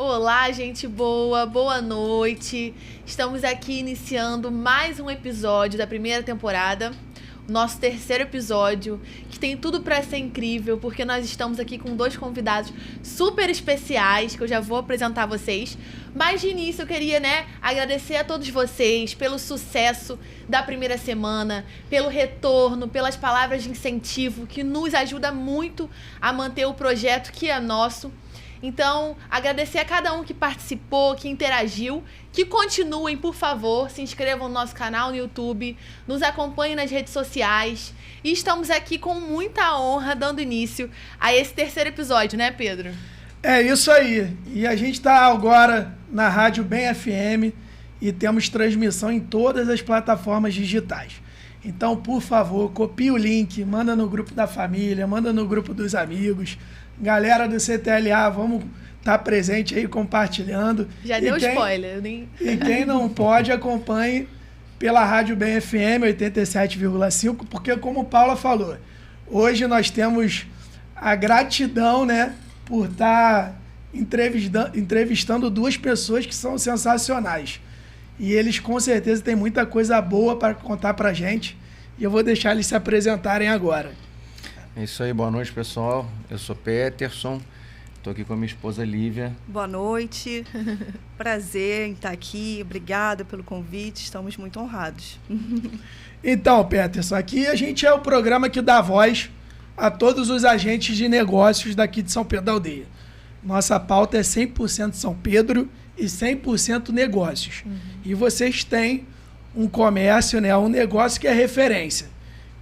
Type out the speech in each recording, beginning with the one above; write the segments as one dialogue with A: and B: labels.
A: Olá, gente boa, boa noite. Estamos aqui iniciando mais um episódio da primeira temporada, o nosso terceiro episódio, que tem tudo para ser incrível, porque nós estamos aqui com dois convidados super especiais, que eu já vou apresentar a vocês. Mas de início eu queria, agradecer a todos vocês pelo sucesso da primeira semana, pelo retorno, pelas palavras de incentivo, que nos ajuda muito a manter o projeto que é nosso. Então, agradecer a cada um que participou, que interagiu, que continuem, por favor, se inscrevam no nosso canal no YouTube, nos acompanhem nas redes sociais. E estamos aqui com muita honra, dando início a esse terceiro episódio, né, Pedro?
B: É isso aí. E a gente está agora na Rádio Bem FM e temos transmissão em todas as plataformas digitais. Então, por favor, copie o link, manda no grupo da família, manda no grupo dos amigos. Galera do CTLA, vamos estar presente aí compartilhando.
A: Já deu spoiler.
B: E quem não pode, acompanhe pela Rádio Bem FM 87,5, porque como Paula falou, hoje nós temos a gratidão, por estar entrevistando duas pessoas que são sensacionais. E eles com certeza têm muita coisa boa para contar para a gente. E eu vou deixar eles se apresentarem agora.
C: É isso aí, boa noite, pessoal. Eu sou Peterson, estou aqui com a minha esposa Lívia.
D: Boa noite, prazer em estar aqui, obrigada pelo convite, estamos muito honrados.
B: Então, Peterson, aqui a gente é o programa que dá voz a todos os agentes de negócios daqui de São Pedro da Aldeia. Nossa pauta é 100% São Pedro e 100% negócios. E vocês têm um comércio, um negócio que é referência,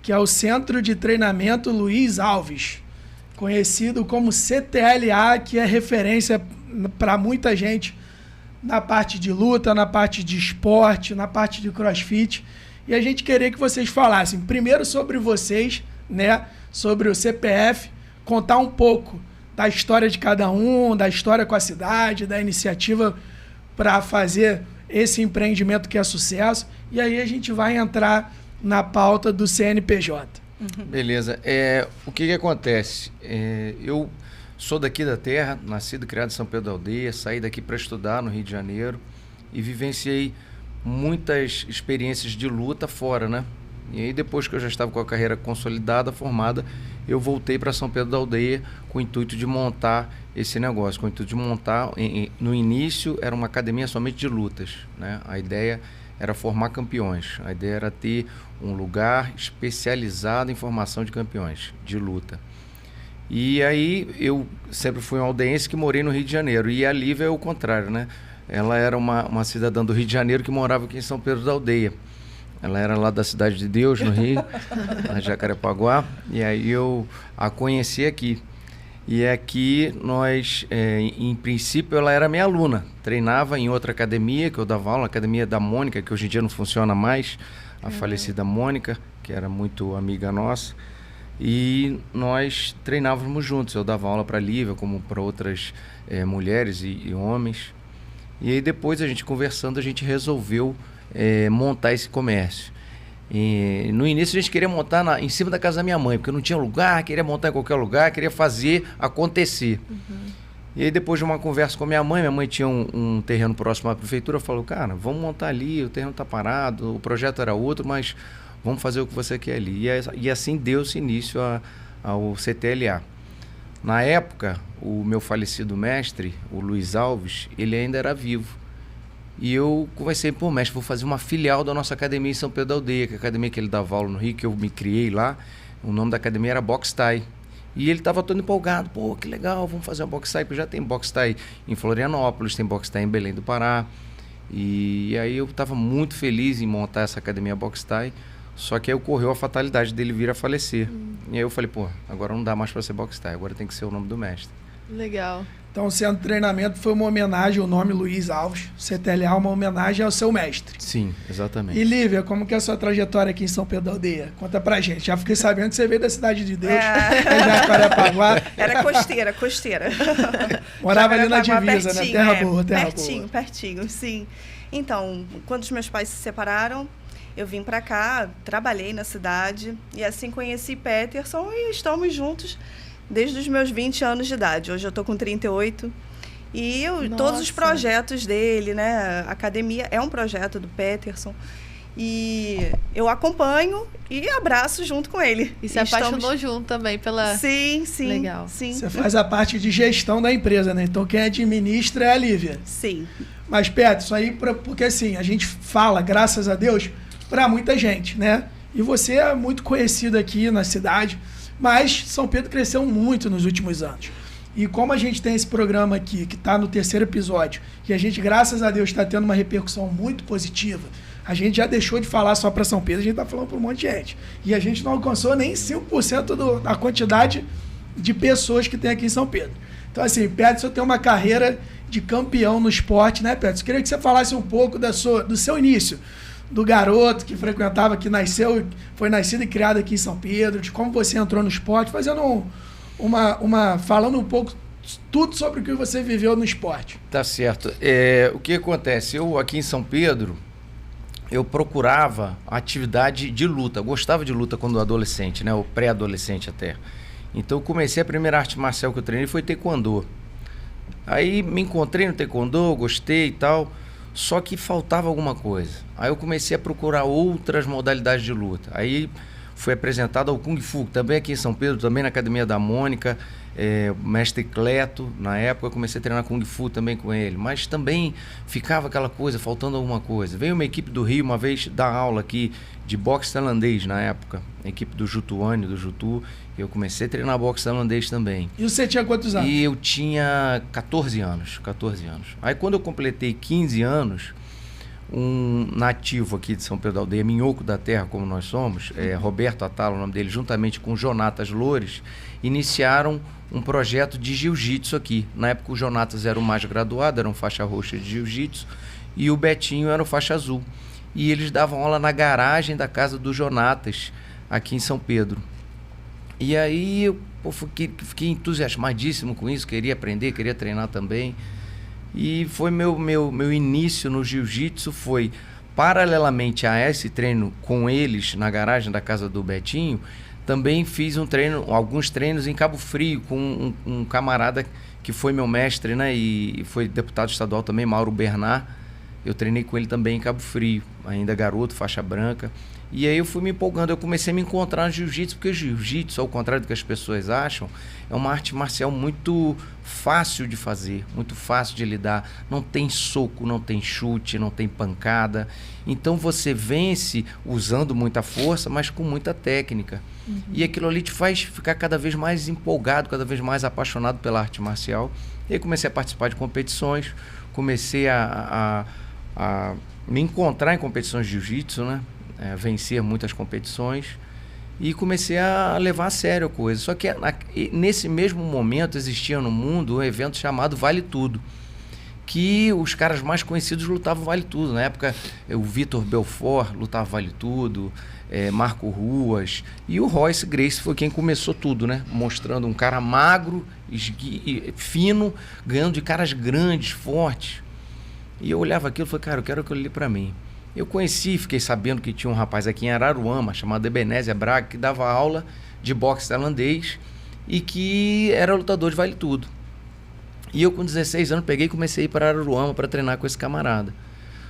B: que é o Centro de Treinamento Luiz Alves, conhecido como CTLA, que é referência para muita gente na parte de luta, na parte de esporte, na parte de crossfit. E a gente queria que vocês falassem primeiro sobre vocês, sobre o CPF, contar um pouco da história de cada um, da história com a cidade, da iniciativa para fazer esse empreendimento que é sucesso. E aí a gente vai entrar na pauta do CNPJ.
C: Beleza. O que acontece? Eu sou daqui da terra, nascido e criado em São Pedro da Aldeia, saí daqui para estudar no Rio de Janeiro e vivenciei muitas experiências de luta fora, E aí depois que eu já estava com a carreira consolidada, formada, eu voltei para São Pedro da Aldeia com o intuito de montar esse negócio, com o intuito de montar, no início era uma academia somente de lutas, A ideia era formar campeões. A ideia era ter um lugar especializado em formação de campeões de luta. E aí eu sempre fui um aldeense que morei no Rio de Janeiro. E a Lívia é o contrário, Ela era uma cidadã do Rio de Janeiro que morava aqui em São Pedro da Aldeia. Ela era lá da Cidade de Deus, no Rio, na Jacarepaguá. E aí eu a conheci aqui. E aqui nós, em princípio, ela era minha aluna. Treinava em outra academia, que eu dava aula, a academia da Mônica, que hoje em dia não funciona mais, a falecida Mônica, que era muito amiga nossa. E nós treinávamos juntos. Eu dava aula para a Lívia, como para outras mulheres e homens. E aí depois, a gente conversando, a gente resolveu montar esse comércio. E no início a gente queria montar em cima da casa da minha mãe, porque não tinha lugar, queria montar em qualquer lugar, queria fazer acontecer. E aí depois de uma conversa com minha mãe tinha um terreno próximo à prefeitura, falou, cara, vamos montar ali, o terreno está parado, o projeto era outro, mas vamos fazer o que você quer ali. E assim deu-se início ao CTLA. Na época, o meu falecido mestre, o Luiz Alves, ele ainda era vivo. E eu conversei, mestre, vou fazer uma filial da nossa academia em São Pedro da Aldeia, que é a academia que ele dava aula no Rio, que eu me criei lá. O nome da academia era Box Thai. E ele estava todo empolgado, que legal, vamos fazer uma Box Thai, porque já tem Box Thai em Florianópolis, tem Box Thai em Belém do Pará. E aí eu estava muito feliz em montar essa academia Box Thai, só que aí ocorreu a fatalidade dele vir a falecer. E aí eu falei, agora não dá mais para ser Box Thai, agora tem que ser o nome do mestre.
A: Legal.
B: Então, o Centro de Treinamento foi uma homenagem ao nome Luiz Alves. CTLA, uma homenagem ao seu mestre.
C: Sim, exatamente.
B: E Lívia, como que é a sua trajetória aqui em São Pedro da Aldeia? Conta pra gente. Já fiquei sabendo que você veio da Cidade de Deus, Jacarepaguá.
D: Era costeira.
B: Morava ali na divisa,
D: pertinho,
B: Terra boa,
D: pertinho, sim. Então, quando os meus pais se separaram, eu vim pra cá, trabalhei na cidade e assim conheci Peterson e estamos juntos desde os meus 20 anos de idade. Hoje eu tô com 38 E
A: Nossa.
D: todos os projetos dele, né? A academia é um projeto do Peterson. E eu acompanho e abraço junto com ele.
A: E se apaixonou junto também pela...
D: Sim, sim.
A: Legal.
D: Sim.
B: Você faz a parte de gestão da empresa, né? Então quem administra é a Lívia.
D: Sim.
B: Mas, Pedro, isso aí, porque assim, a gente fala, graças a Deus, para muita gente, né? E você é muito conhecido aqui na cidade, mas São Pedro cresceu muito nos últimos anos. E como a gente tem esse programa aqui, que está no 3º episódio, e a gente, graças a Deus, está tendo uma repercussão muito positiva, a gente já deixou de falar só para São Pedro, a gente está falando para um monte de gente. E a gente não alcançou nem 5% da quantidade de pessoas que tem aqui em São Pedro. Então, assim, Pedro tem uma carreira de campeão no esporte, né, Pedro? Eu queria que você falasse um pouco do seu início, do garoto que frequentava, que foi nascido e criado aqui em São Pedro, de como você entrou no esporte, fazendo falando um pouco tudo sobre o que você viveu no esporte.
C: Tá certo. O que acontece? Eu aqui em São Pedro, eu procurava atividade de luta. Eu gostava de luta quando adolescente, né? Ou pré-adolescente até. Então eu comecei, a primeira arte marcial que eu treinei foi taekwondo. Aí me encontrei no taekwondo, gostei e tal, só que faltava alguma coisa. Aí eu comecei a procurar outras modalidades de luta. Aí fui apresentado ao Kung Fu, também aqui em São Pedro, também na Academia da Mônica, mestre Cleto, na época eu comecei a treinar Kung Fu também com ele, mas também ficava aquela coisa, faltando alguma coisa. Veio uma equipe do Rio uma vez dar aula aqui de boxe tailandês na época, a equipe do Jutuane, do Jutu, e eu comecei a treinar boxe tailandês também.
B: E você tinha quantos anos?
C: E eu tinha 14 anos. Aí quando eu completei 15 anos, um nativo aqui de São Pedro da Aldeia, minhoco da terra como nós somos, Roberto Atala, o nome dele, juntamente com Jonatas Loures, iniciaram um projeto de jiu-jitsu aqui. Na época o Jonatas era o mais graduado, era um faixa roxa de jiu-jitsu, e o Betinho era o faixa azul. E eles davam aula na garagem da casa do Jonatas, aqui em São Pedro. E aí eu fiquei entusiasmadíssimo com isso, queria aprender, queria treinar também. E foi meu início no jiu-jitsu, foi paralelamente a esse treino com eles na garagem da casa do Betinho, também fiz alguns treinos em Cabo Frio com um camarada que foi meu mestre, né, e foi deputado estadual também, Mauro Bernard. Eu treinei com ele também em Cabo Frio, ainda garoto, faixa branca. E aí eu fui me empolgando, eu comecei a me encontrar no jiu-jitsu, porque o jiu-jitsu, ao contrário do que as pessoas acham, é uma arte marcial muito fácil de fazer, muito fácil de lidar. Não tem soco, não tem chute, não tem pancada. Então você vence usando muita força, mas com muita técnica. Uhum. E aquilo ali te faz ficar cada vez mais empolgado, cada vez mais apaixonado pela arte marcial. E aí comecei a participar de competições, comecei a me encontrar em competições de jiu-jitsu, né? Vencer muitas competições e comecei a levar a sério a coisa. Só que nesse mesmo momento existia no mundo um evento chamado Vale Tudo, que os caras mais conhecidos lutavam Vale Tudo. Na época o Vitor Belfort lutava Vale Tudo, Marco Ruas, e o Royce Gracie foi quem começou tudo, né? Mostrando um cara magro, fino, ganhando de caras grandes, fortes. E eu olhava aquilo e falei, cara, eu quero aquilo ali pra mim. Eu conheci, fiquei sabendo que tinha um rapaz aqui em Araruama, chamado Ebenésia Braga, que dava aula de boxe tailandês e que era lutador de Vale Tudo. E eu com 16 anos peguei e comecei a ir para Araruama para treinar com esse camarada.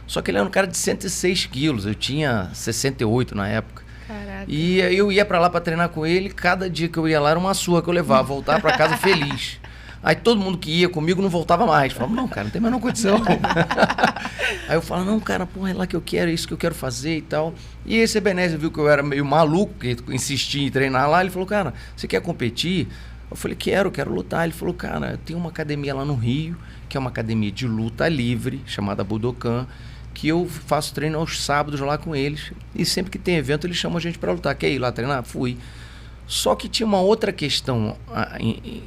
C: Só que ele era um cara de 106 quilos, eu tinha 68 na época.
A: Caraca.
C: E eu ia para lá para treinar com ele, cada dia que eu ia lá era uma surra que eu levava, voltava para casa feliz. Aí todo mundo que ia comigo não voltava mais. Falava, não, cara, não tem a menor condição. Aí eu falava, não, cara, porra, é lá que eu quero, é isso que eu quero fazer e tal. E esse Ebenésia viu que eu era meio maluco, que insistia em treinar lá. Ele falou, cara, você quer competir? Eu falei, quero lutar. Ele falou, cara, eu tenho uma academia lá no Rio, que é uma academia de luta livre, chamada Budokan, que eu faço treino aos sábados lá com eles. E sempre que tem evento, eles chamam a gente pra lutar. Quer ir lá treinar? Fui. Só que tinha uma outra questão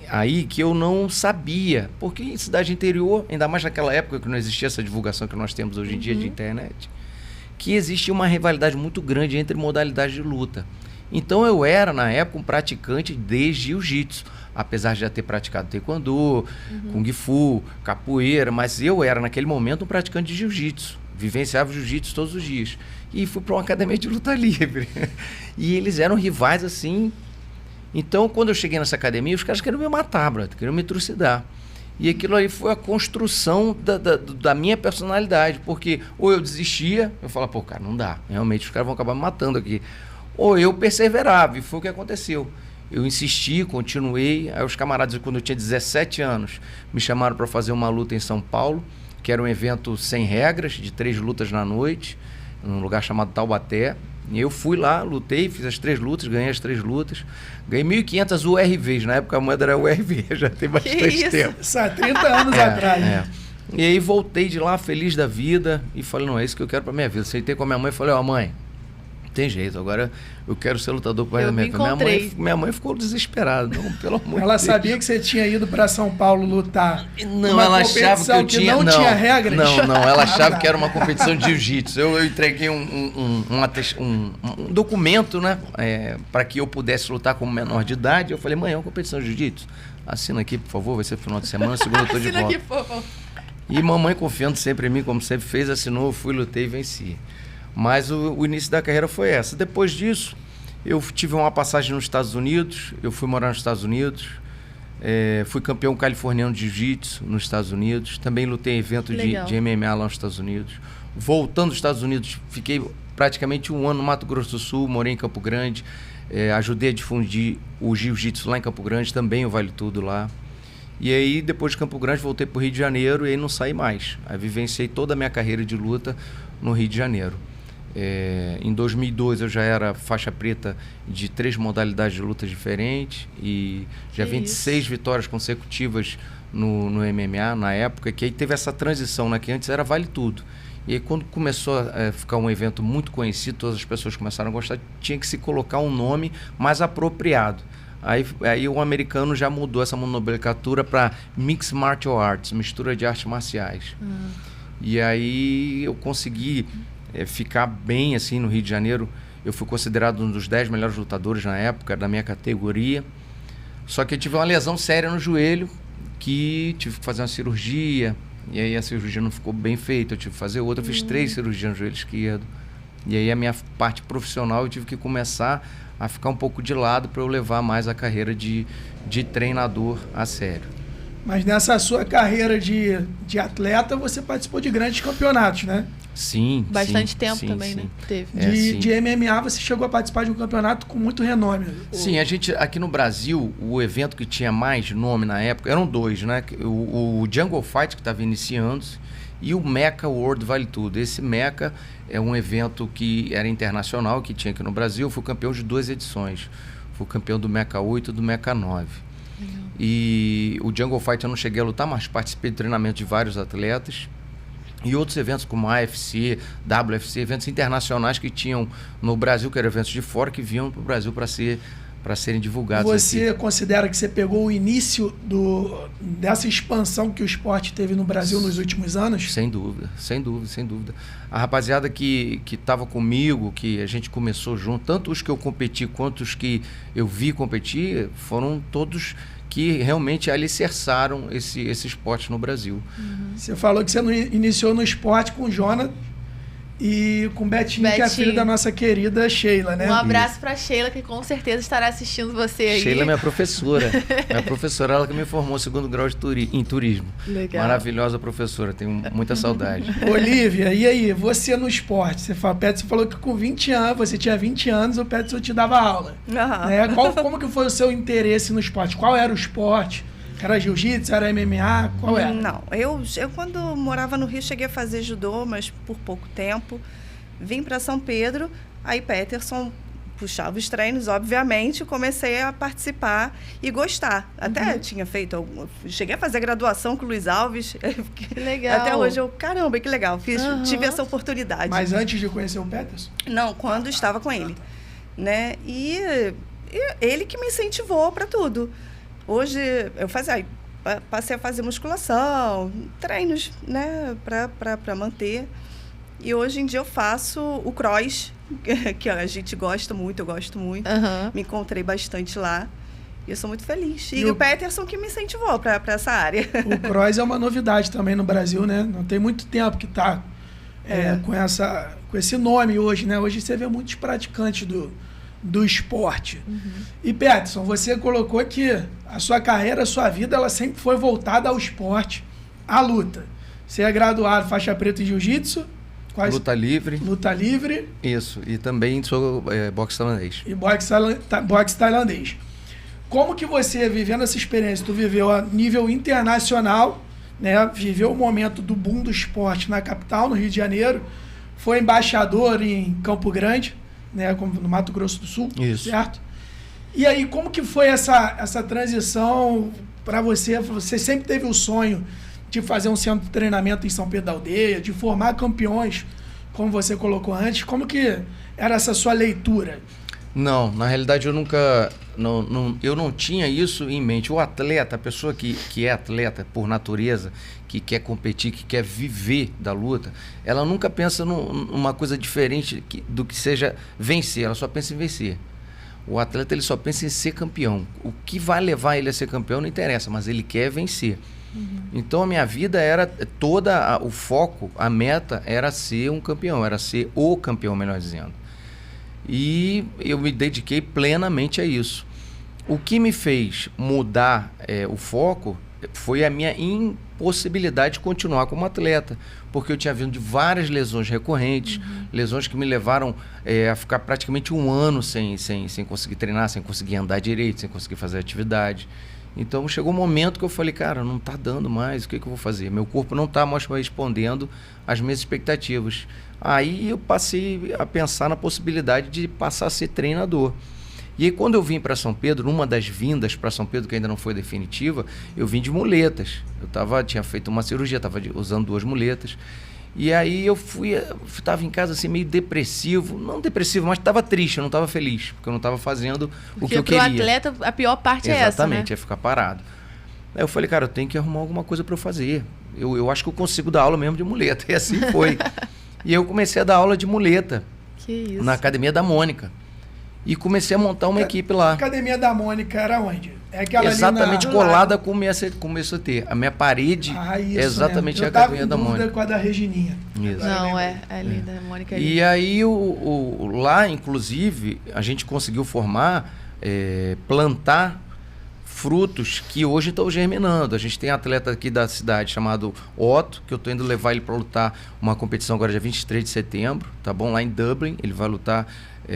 C: aí que eu não sabia, porque em cidade interior, ainda mais naquela época que não existia essa divulgação que nós temos hoje em dia de internet, que existia uma rivalidade muito grande entre modalidades de luta. Então eu era, na época, um praticante de jiu-jitsu, apesar de já ter praticado taekwondo, kung fu, capoeira, mas eu era, naquele momento, um praticante de jiu-jitsu, vivenciava jiu-jitsu todos os dias. E fui para uma academia de luta livre. E eles eram rivais, assim. Então, quando eu cheguei nessa academia, os caras queriam me matar, brother, queriam me trucidar. E aquilo ali foi a construção da minha personalidade, porque ou eu desistia, eu falava, pô, cara, não dá, realmente os caras vão acabar me matando aqui. Ou eu perseverava, e foi o que aconteceu. Eu insisti, continuei, aí os camaradas, quando eu tinha 17 anos, me chamaram para fazer uma luta em São Paulo, que era um evento sem regras, de 3 lutas na noite, num lugar chamado Taubaté. E eu fui lá, lutei, fiz as 3 lutas, ganhei as 3 lutas. Ganhei 1.500 URVs, na época a moeda era URV, já tem bastante tempo.
B: Isso há 30 anos atrás.
C: E aí voltei de lá feliz da vida e falei, não, é isso que eu quero pra minha vida. Sentei com a minha mãe e falei, ó, mãe, tem jeito, agora eu quero ser lutador pro resto da minha vida. Minha mãe ficou desesperada, não, pelo amor de Deus.
B: Ela sabia que você tinha ido para São Paulo lutar.
C: Não, ela achava que eu tinha...
B: Não tinha regras?
C: Não, ela achava que era uma competição de jiu-jitsu. Eu entreguei um documento, né, para que eu pudesse lutar como menor de idade. Eu falei, mãe, é uma competição de jiu-jitsu? Assina aqui, por favor, vai ser final de semana, segunda eu tô de volta. Assina aqui, por favor. E mamãe, confiando sempre em mim, como sempre fez, assinou, eu fui, lutei e venci. Mas o início da carreira foi essa. Depois disso, eu tive uma passagem nos Estados Unidos, eu fui morar nos Estados Unidos, fui campeão californiano de jiu-jitsu nos Estados Unidos, também lutei em evento de MMA lá nos Estados Unidos. Voltando dos Estados Unidos, fiquei praticamente 1 ano no Mato Grosso do Sul, morei em Campo Grande, ajudei a difundir o jiu-jitsu lá em Campo Grande, também o Vale Tudo lá. E aí, depois de Campo Grande, voltei para o Rio de Janeiro e aí não saí mais. Aí vivenciei toda a minha carreira de luta no Rio de Janeiro. Em 2002 eu já era faixa preta de 3 modalidades de lutas diferentes e já 26 vitórias consecutivas no MMA na época, que aí teve essa transição, né, que antes era Vale Tudo. E aí quando começou a ficar um evento muito conhecido, todas as pessoas começaram a gostar, tinha que se colocar um nome mais apropriado. Aí o americano já mudou essa nomenclatura para Mixed Martial Arts, mistura de artes marciais. E aí eu consegui ficar bem assim no Rio de Janeiro. Eu fui considerado um dos 10 melhores lutadores na época da minha categoria. Só que eu tive uma lesão séria no joelho, que tive que fazer uma cirurgia, e aí a cirurgia não ficou bem feita, eu tive que fazer outra. Eu fiz 3 cirurgias no joelho esquerdo. E aí a minha parte profissional eu tive que começar a ficar um pouco de lado para eu levar mais a carreira de treinador a sério.
B: Mas nessa sua carreira de atleta, você participou de grandes campeonatos, né?
C: Sim.
A: Bastante tempo também, né?
B: Teve. De MMA, você chegou a participar de um campeonato com muito renome.
C: Sim, a gente, aqui no Brasil, o evento que tinha mais nome na época, eram 2, né? O Jungle Fight, que estava iniciando-se, e o Mecha World Vale Tudo. Esse Mecha é um evento que era internacional, que tinha aqui no Brasil. Eu fui campeão de 2 edições. Fui campeão do Mecha 8 e do Mecha 9. E o Jungle Fight eu não cheguei a lutar, mas participei do treinamento de vários atletas. E outros eventos como AFC, WFC, eventos internacionais que tinham no Brasil, que eram eventos de fora, que vinham para o Brasil para serem divulgados.
B: Você
C: aqui.
B: Considera que você pegou o início dessa expansão que o esporte teve no Brasil nos últimos anos?
C: Sem dúvida, sem dúvida, sem dúvida. A rapaziada que estava comigo, que a gente começou junto, tanto os que eu competi quanto os que eu vi competir, foram todos que realmente alicerçaram esse esporte no Brasil.
B: Você falou que você iniciou no esporte com o Jonathan e com Betinho, que é a filha da nossa querida Sheila, né?
A: Um abraço para Sheila, que com certeza estará assistindo você aí.
C: Sheila é minha professora. Minha professora, ela que me formou 2º grau em turismo.
A: Legal.
C: Maravilhosa professora, tenho muita saudade.
B: Olivia, e aí, você no esporte? Você falou que com 20 anos, você tinha 20 anos, o Peterson te dava aula. Né? Como que foi o seu interesse no esporte? Qual era o esporte? Era jiu-jitsu, era MMA, qual era?
D: Não, eu quando morava no Rio cheguei a fazer judô, mas por pouco tempo. Vim para São Pedro, aí Peterson puxava os treinos, obviamente, comecei a participar e gostar. Até tinha feito, cheguei a fazer graduação com o Luiz Alves.
A: Que legal.
D: Até hoje caramba, que legal, tive essa oportunidade.
B: Mas antes de conhecer o Peterson?
D: Não, quando estava com ele, né? E ele que me incentivou para tudo. Hoje eu passei a fazer musculação, treinos, né, para manter. E hoje em dia eu faço o cross, que a gente gosta muito, eu gosto muito. Me encontrei bastante lá. E eu sou muito feliz. E o Peterson que me incentivou para essa área.
B: O cross é uma novidade também no Brasil, né? Não tem muito tempo que está com esse nome hoje, né? Hoje você vê muitos praticantes do esporte. E, Peterson, você colocou que a sua carreira, a sua vida, ela sempre foi voltada ao esporte, à luta. Você é graduado faixa preta em jiu-jitsu?
C: Luta livre.
B: Luta livre.
C: Isso. E também sou boxe tailandês.
B: E boxe tailandês. Como que você, vivendo essa experiência, tu viveu a nível internacional, né? Viveu o momento do boom do esporte na capital, no Rio de Janeiro, foi embaixador em Campo Grande, né? No Mato Grosso do Sul,
C: isso.
B: Certo? E aí, como que foi essa transição para você? Você sempre teve o sonho de fazer um centro de treinamento em São Pedro da Aldeia, de formar campeões, como você colocou antes. Como que era essa sua leitura?
C: Não, na realidade eu nunca... eu não tinha isso em mente. O atleta, a pessoa que é atleta por natureza, que quer competir, que quer viver da luta, ela nunca pensa numa coisa diferente do que seja vencer, ela só pensa em vencer. O atleta, ele só pensa em ser campeão. O que vai levar ele a ser campeão não interessa, mas ele quer vencer. Então a minha vida era toda, o foco, a meta era ser um campeão, era ser o campeão, melhor dizendo. E eu me dediquei plenamente a isso. O que me fez mudar o foco foi a minha impossibilidade de continuar como atleta, porque eu tinha vindo de várias lesões recorrentes, lesões que me levaram a ficar praticamente um ano sem conseguir treinar, sem conseguir andar direito, sem conseguir fazer atividade. Então chegou um momento que eu falei, cara, não está dando mais, o que eu vou fazer? Meu corpo não está mais respondendo às minhas expectativas. Aí eu passei a pensar na possibilidade de passar a ser treinador. E aí quando eu vim para São Pedro, numa das vindas para São Pedro, que ainda não foi definitiva, eu vim de muletas. Tinha feito uma cirurgia, estava usando 2 muletas. E aí eu estava em casa assim meio depressivo, não depressivo, mas estava triste, eu não estava feliz, porque eu não estava fazendo o que eu queria.
A: Porque pro atleta a pior parte é essa, né?
C: Exatamente, é ficar parado. Aí eu falei, cara, eu tenho que arrumar alguma coisa para eu fazer. Eu acho que eu consigo dar aula mesmo de muleta, e assim foi. E eu comecei a dar aula de muleta na Academia da Mônica. E comecei a montar uma equipe lá.
B: A Academia da Mônica era onde? É aquela
C: exatamente colada com o CT. A minha parede
B: isso,
C: é exatamente
B: né?
C: a Academia da Mônica.
B: Com a da Regininha.
C: Isso.
A: Não, é linda, a Mônica é linda.
C: E aí, lá, inclusive, a gente conseguiu formar, plantar frutos que hoje estão germinando. A gente tem um atleta aqui da cidade chamado Otto, que eu estou indo levar ele para lutar uma competição agora dia 23 de setembro, tá bom? Lá em Dublin, ele vai lutar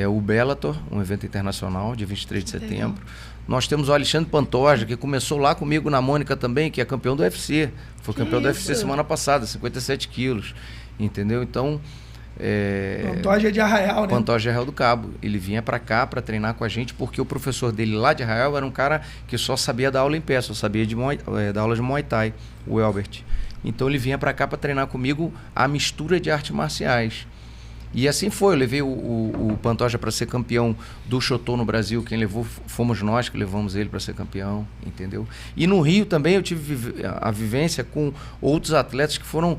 C: o Bellator, um evento internacional, dia 23 de setembro. Nós temos o Alexandre Pantoja, que começou lá comigo na Mônica também, que é campeão do UFC. Foi campeão do UFC semana passada, 57 quilos. Entendeu? Então...
B: Pantoja de Arraial, né?
C: Pantoja de Arraial do Cabo. Ele vinha para cá para treinar com a gente, porque o professor dele lá de Arraial era um cara que só sabia dar aula em pé, só sabia dar aula de Muay Thai, o Elbert. Então ele vinha para cá para treinar comigo a mistura de artes marciais. E assim foi, eu levei o Pantoja para ser campeão do Shotô no Brasil. Quem levou fomos nós que levamos ele para ser campeão, entendeu? E no Rio também eu tive a vivência com outros atletas que foram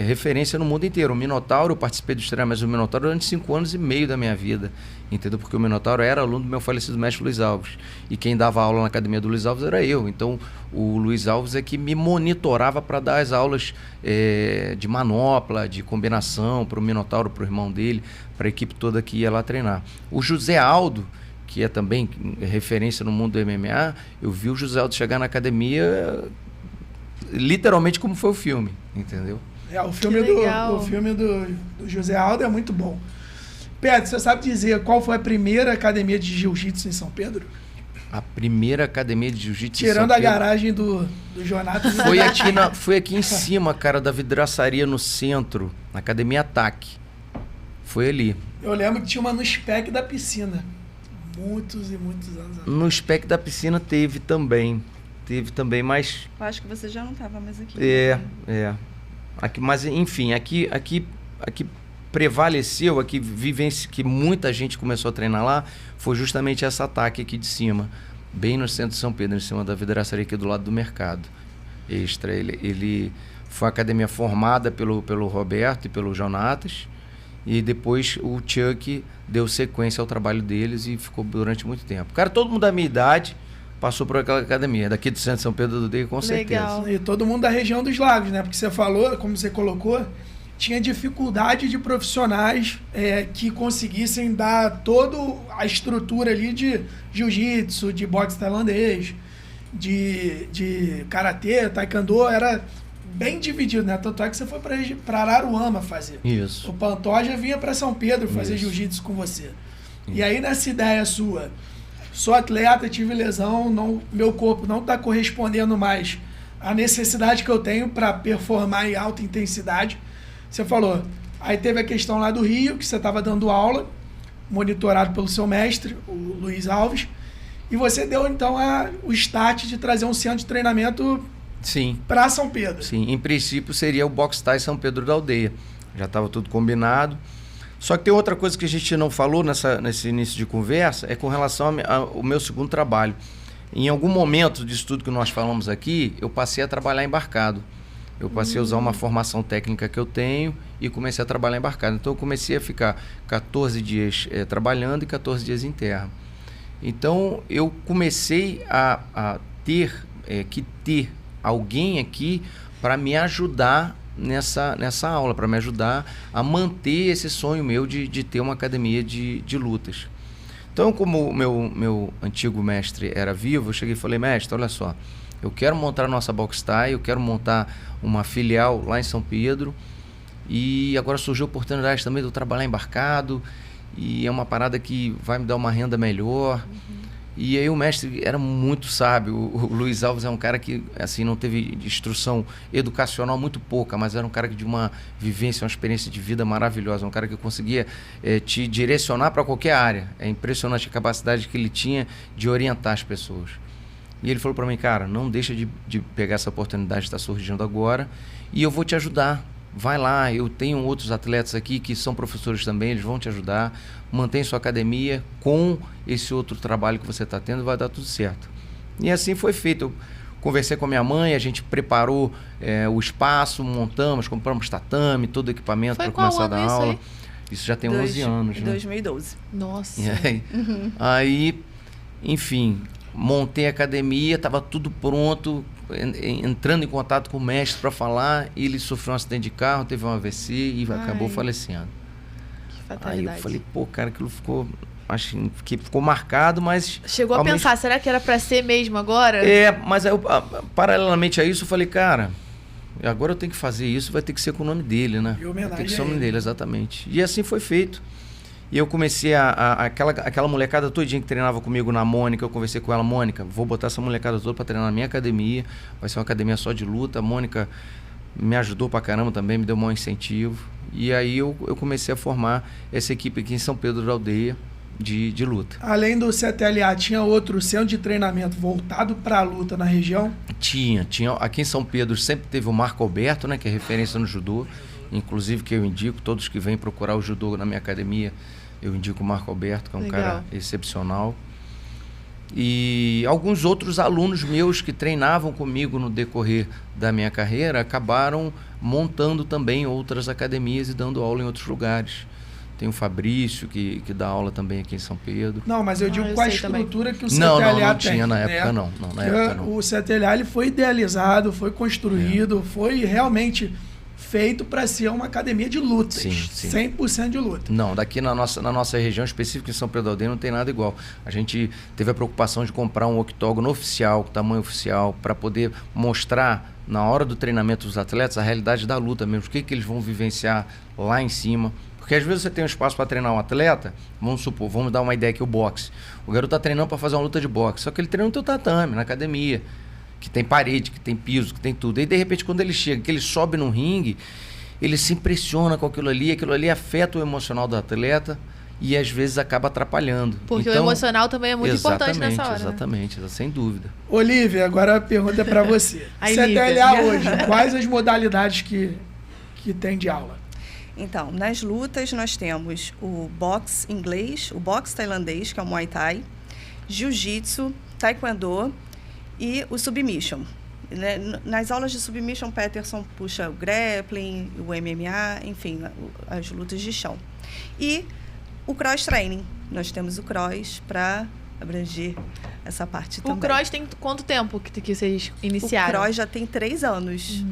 C: referência no mundo inteiro. O Minotauro, eu participei dos treinamentos do Minotauro durante 5 anos e meio da minha vida, entendeu? Porque o Minotauro era aluno do meu falecido mestre Luiz Alves. E quem dava aula na academia do Luiz Alves era eu. Então o Luiz Alves é que me monitorava para dar as aulas de manopla, de combinação para o Minotauro, para o irmão dele, para a equipe toda que ia lá treinar. O José Aldo, que é também referência no mundo do MMA, eu vi o José Aldo chegar na academia literalmente como foi o filme, entendeu?
B: O filme do José Aldo é muito bom. Pedro, você sabe dizer qual foi a primeira academia de jiu-jitsu em São Pedro?
C: A primeira academia de jiu-jitsu em São
B: Tirando
C: Pedro.
B: a garagem do Jonathan.
C: Foi aqui em cima, cara, da vidraçaria no centro, na Academia Ataque. Foi ali.
B: Eu lembro que tinha uma no SPEC da piscina. Muitos e muitos anos atrás.
C: No SPEC da piscina teve também, mas...
D: Eu acho que você já não estava mais aqui.
C: Aqui, mas, enfim, aqui prevaleceu, que muita gente começou a treinar lá, foi justamente essa Ataque aqui de cima, bem no centro de São Pedro, em cima da vidraçaria aqui do lado do mercado extra. Ele foi uma academia formada pelo Roberto e pelo Jonatas, e depois o Chuck deu sequência ao trabalho deles e ficou durante muito tempo. Cara, todo mundo da minha idade passou por aquela academia, daqui do centro de São Pedro do Aldeia, com certeza.
B: E todo mundo da região dos lagos, né? Porque você falou, como você colocou, tinha dificuldade de profissionais que conseguissem dar toda a estrutura ali de jiu-jitsu, de boxe tailandês, de karatê, taekwondo, era bem dividido, né? Tanto é que você foi para Araruama fazer.
C: Isso.
B: O Pantoja vinha para São Pedro fazer
C: Isso.
B: jiu-jitsu com você.
C: Isso.
B: E aí, nessa ideia sua, sou atleta, tive lesão, meu corpo não está correspondendo mais à necessidade que eu tenho para performar em alta intensidade. Você falou, aí teve a questão lá do Rio, que você estava dando aula, monitorado pelo seu mestre, o Luiz Alves, e você deu, então, o start de trazer um centro de treinamento
C: Sim.
B: para São Pedro.
C: Sim, em princípio seria o Box Thai São Pedro da Aldeia. Já estava tudo combinado. Só que tem outra coisa que a gente não falou nesse início de conversa, é com relação ao meu segundo trabalho. Em algum momento disso tudo que nós falamos aqui, eu passei a trabalhar embarcado. Eu passei a usar uma formação técnica que eu tenho e comecei a trabalhar embarcado. Então eu comecei a ficar 14 dias trabalhando e 14 dias em terra. Então eu comecei a ter que ter alguém aqui para me ajudar nessa aula, para me ajudar a manter esse sonho meu de ter uma academia de lutas. Então, como o meu antigo mestre era vivo, eu cheguei e falei, mestre, olha só, eu quero montar a nossa Box Thai, eu quero montar uma filial lá em São Pedro, e agora surgiu a oportunidade também de eu trabalhar embarcado, e é uma parada que vai me dar uma renda melhor. E aí o mestre era muito sábio. O Luiz Alves é um cara que assim não teve instrução educacional muito pouca, mas era um cara de uma vivência, uma experiência de vida maravilhosa, um cara que conseguia te direcionar para qualquer área. É impressionante a capacidade que ele tinha de orientar as pessoas. E ele falou para mim, cara, não deixa de pegar essa oportunidade que está surgindo agora e eu vou te ajudar. Vai lá, eu tenho outros atletas aqui que são professores também, eles vão te ajudar. Mantém sua academia com esse outro trabalho que você está tendo, vai dar tudo certo. E assim foi feito. Eu conversei com a minha mãe, a gente preparou o espaço, montamos, compramos tatame, todo o equipamento para começar a dar aula.
A: Aí?
C: Isso já tem 11 anos.
D: 2012.
A: Nossa.
C: E aí, enfim, montei a academia, estava tudo pronto, entrando em contato com o mestre para falar, ele sofreu um acidente de carro, teve um AVC e acabou falecendo.
A: Que fatalidade.
C: Aí eu falei, pô, cara, aquilo ficou marcado, mas...
A: Chegou a pensar, será que era para ser mesmo agora?
C: Mas aí paralelamente a isso, eu falei, cara, agora eu tenho que fazer isso, vai ter que ser com o nome dele, né? Vai ter que ser o nome dele, exatamente. E assim foi feito. E eu comecei aquela molecada todinha que treinava comigo na Mônica, eu conversei com ela, Mônica, vou botar essa molecada toda para treinar na minha academia, vai ser uma academia só de luta. A Mônica me ajudou pra caramba também, me deu um bom incentivo. E aí eu comecei a formar essa equipe aqui em São Pedro da Aldeia de luta.
B: Além do CTLA, tinha outro centro de treinamento voltado para a luta na região?
C: Tinha. Aqui em São Pedro sempre teve o Marco Alberto, né, que é referência no judô. Inclusive que eu indico, todos que vêm procurar o judô na minha academia, eu indico o Marco Alberto, que é um cara excepcional. E alguns outros alunos meus que treinavam comigo no decorrer da minha carreira acabaram montando também outras academias e dando aula em outros lugares. Tem o Fabrício, que dá aula também aqui em São Pedro.
B: Não, mas eu digo com a estrutura que o CTLA
C: não
B: tem.
C: tinha na época, não. Na época, não.
B: O CTLA ele foi idealizado, foi construído, foi realmente feito para ser uma academia de lutas.
C: Sim.
B: 100% de luta.
C: Não, daqui na nossa região específica, em São Pedro da Aldeia, não tem nada igual. A gente teve a preocupação de comprar um octógono oficial, tamanho oficial, para poder mostrar na hora do treinamento dos atletas a realidade da luta mesmo, o que eles vão vivenciar lá em cima. Porque às vezes você tem um espaço para treinar um atleta, vamos dar uma ideia aqui, o boxe. O garoto está treinando para fazer uma luta de boxe, só que ele treina no teu tatame, na academia, que tem parede, que tem piso, que tem tudo. Aí de repente quando ele chega, que ele sobe no ringue, ele se impressiona com aquilo ali afeta o emocional do atleta e às vezes acaba atrapalhando.
A: Porque então, o emocional também é muito importante nessa hora.
C: Exatamente, sem dúvida.
B: Olivia, agora a pergunta é para você. CTLA hoje, quais as modalidades que tem de aula?
D: Então, nas lutas nós temos o boxe inglês, o boxe tailandês, que é o Muay Thai, jiu-jitsu, taekwondo e o submission. Nas aulas de submission, Peterson puxa o grappling, o MMA, enfim, as lutas de chão. E o cross training. Nós temos o cross para abranger essa parte
A: O
D: também.
A: cross tem quanto tempo que vocês iniciaram?
D: O cross já tem 3 anos.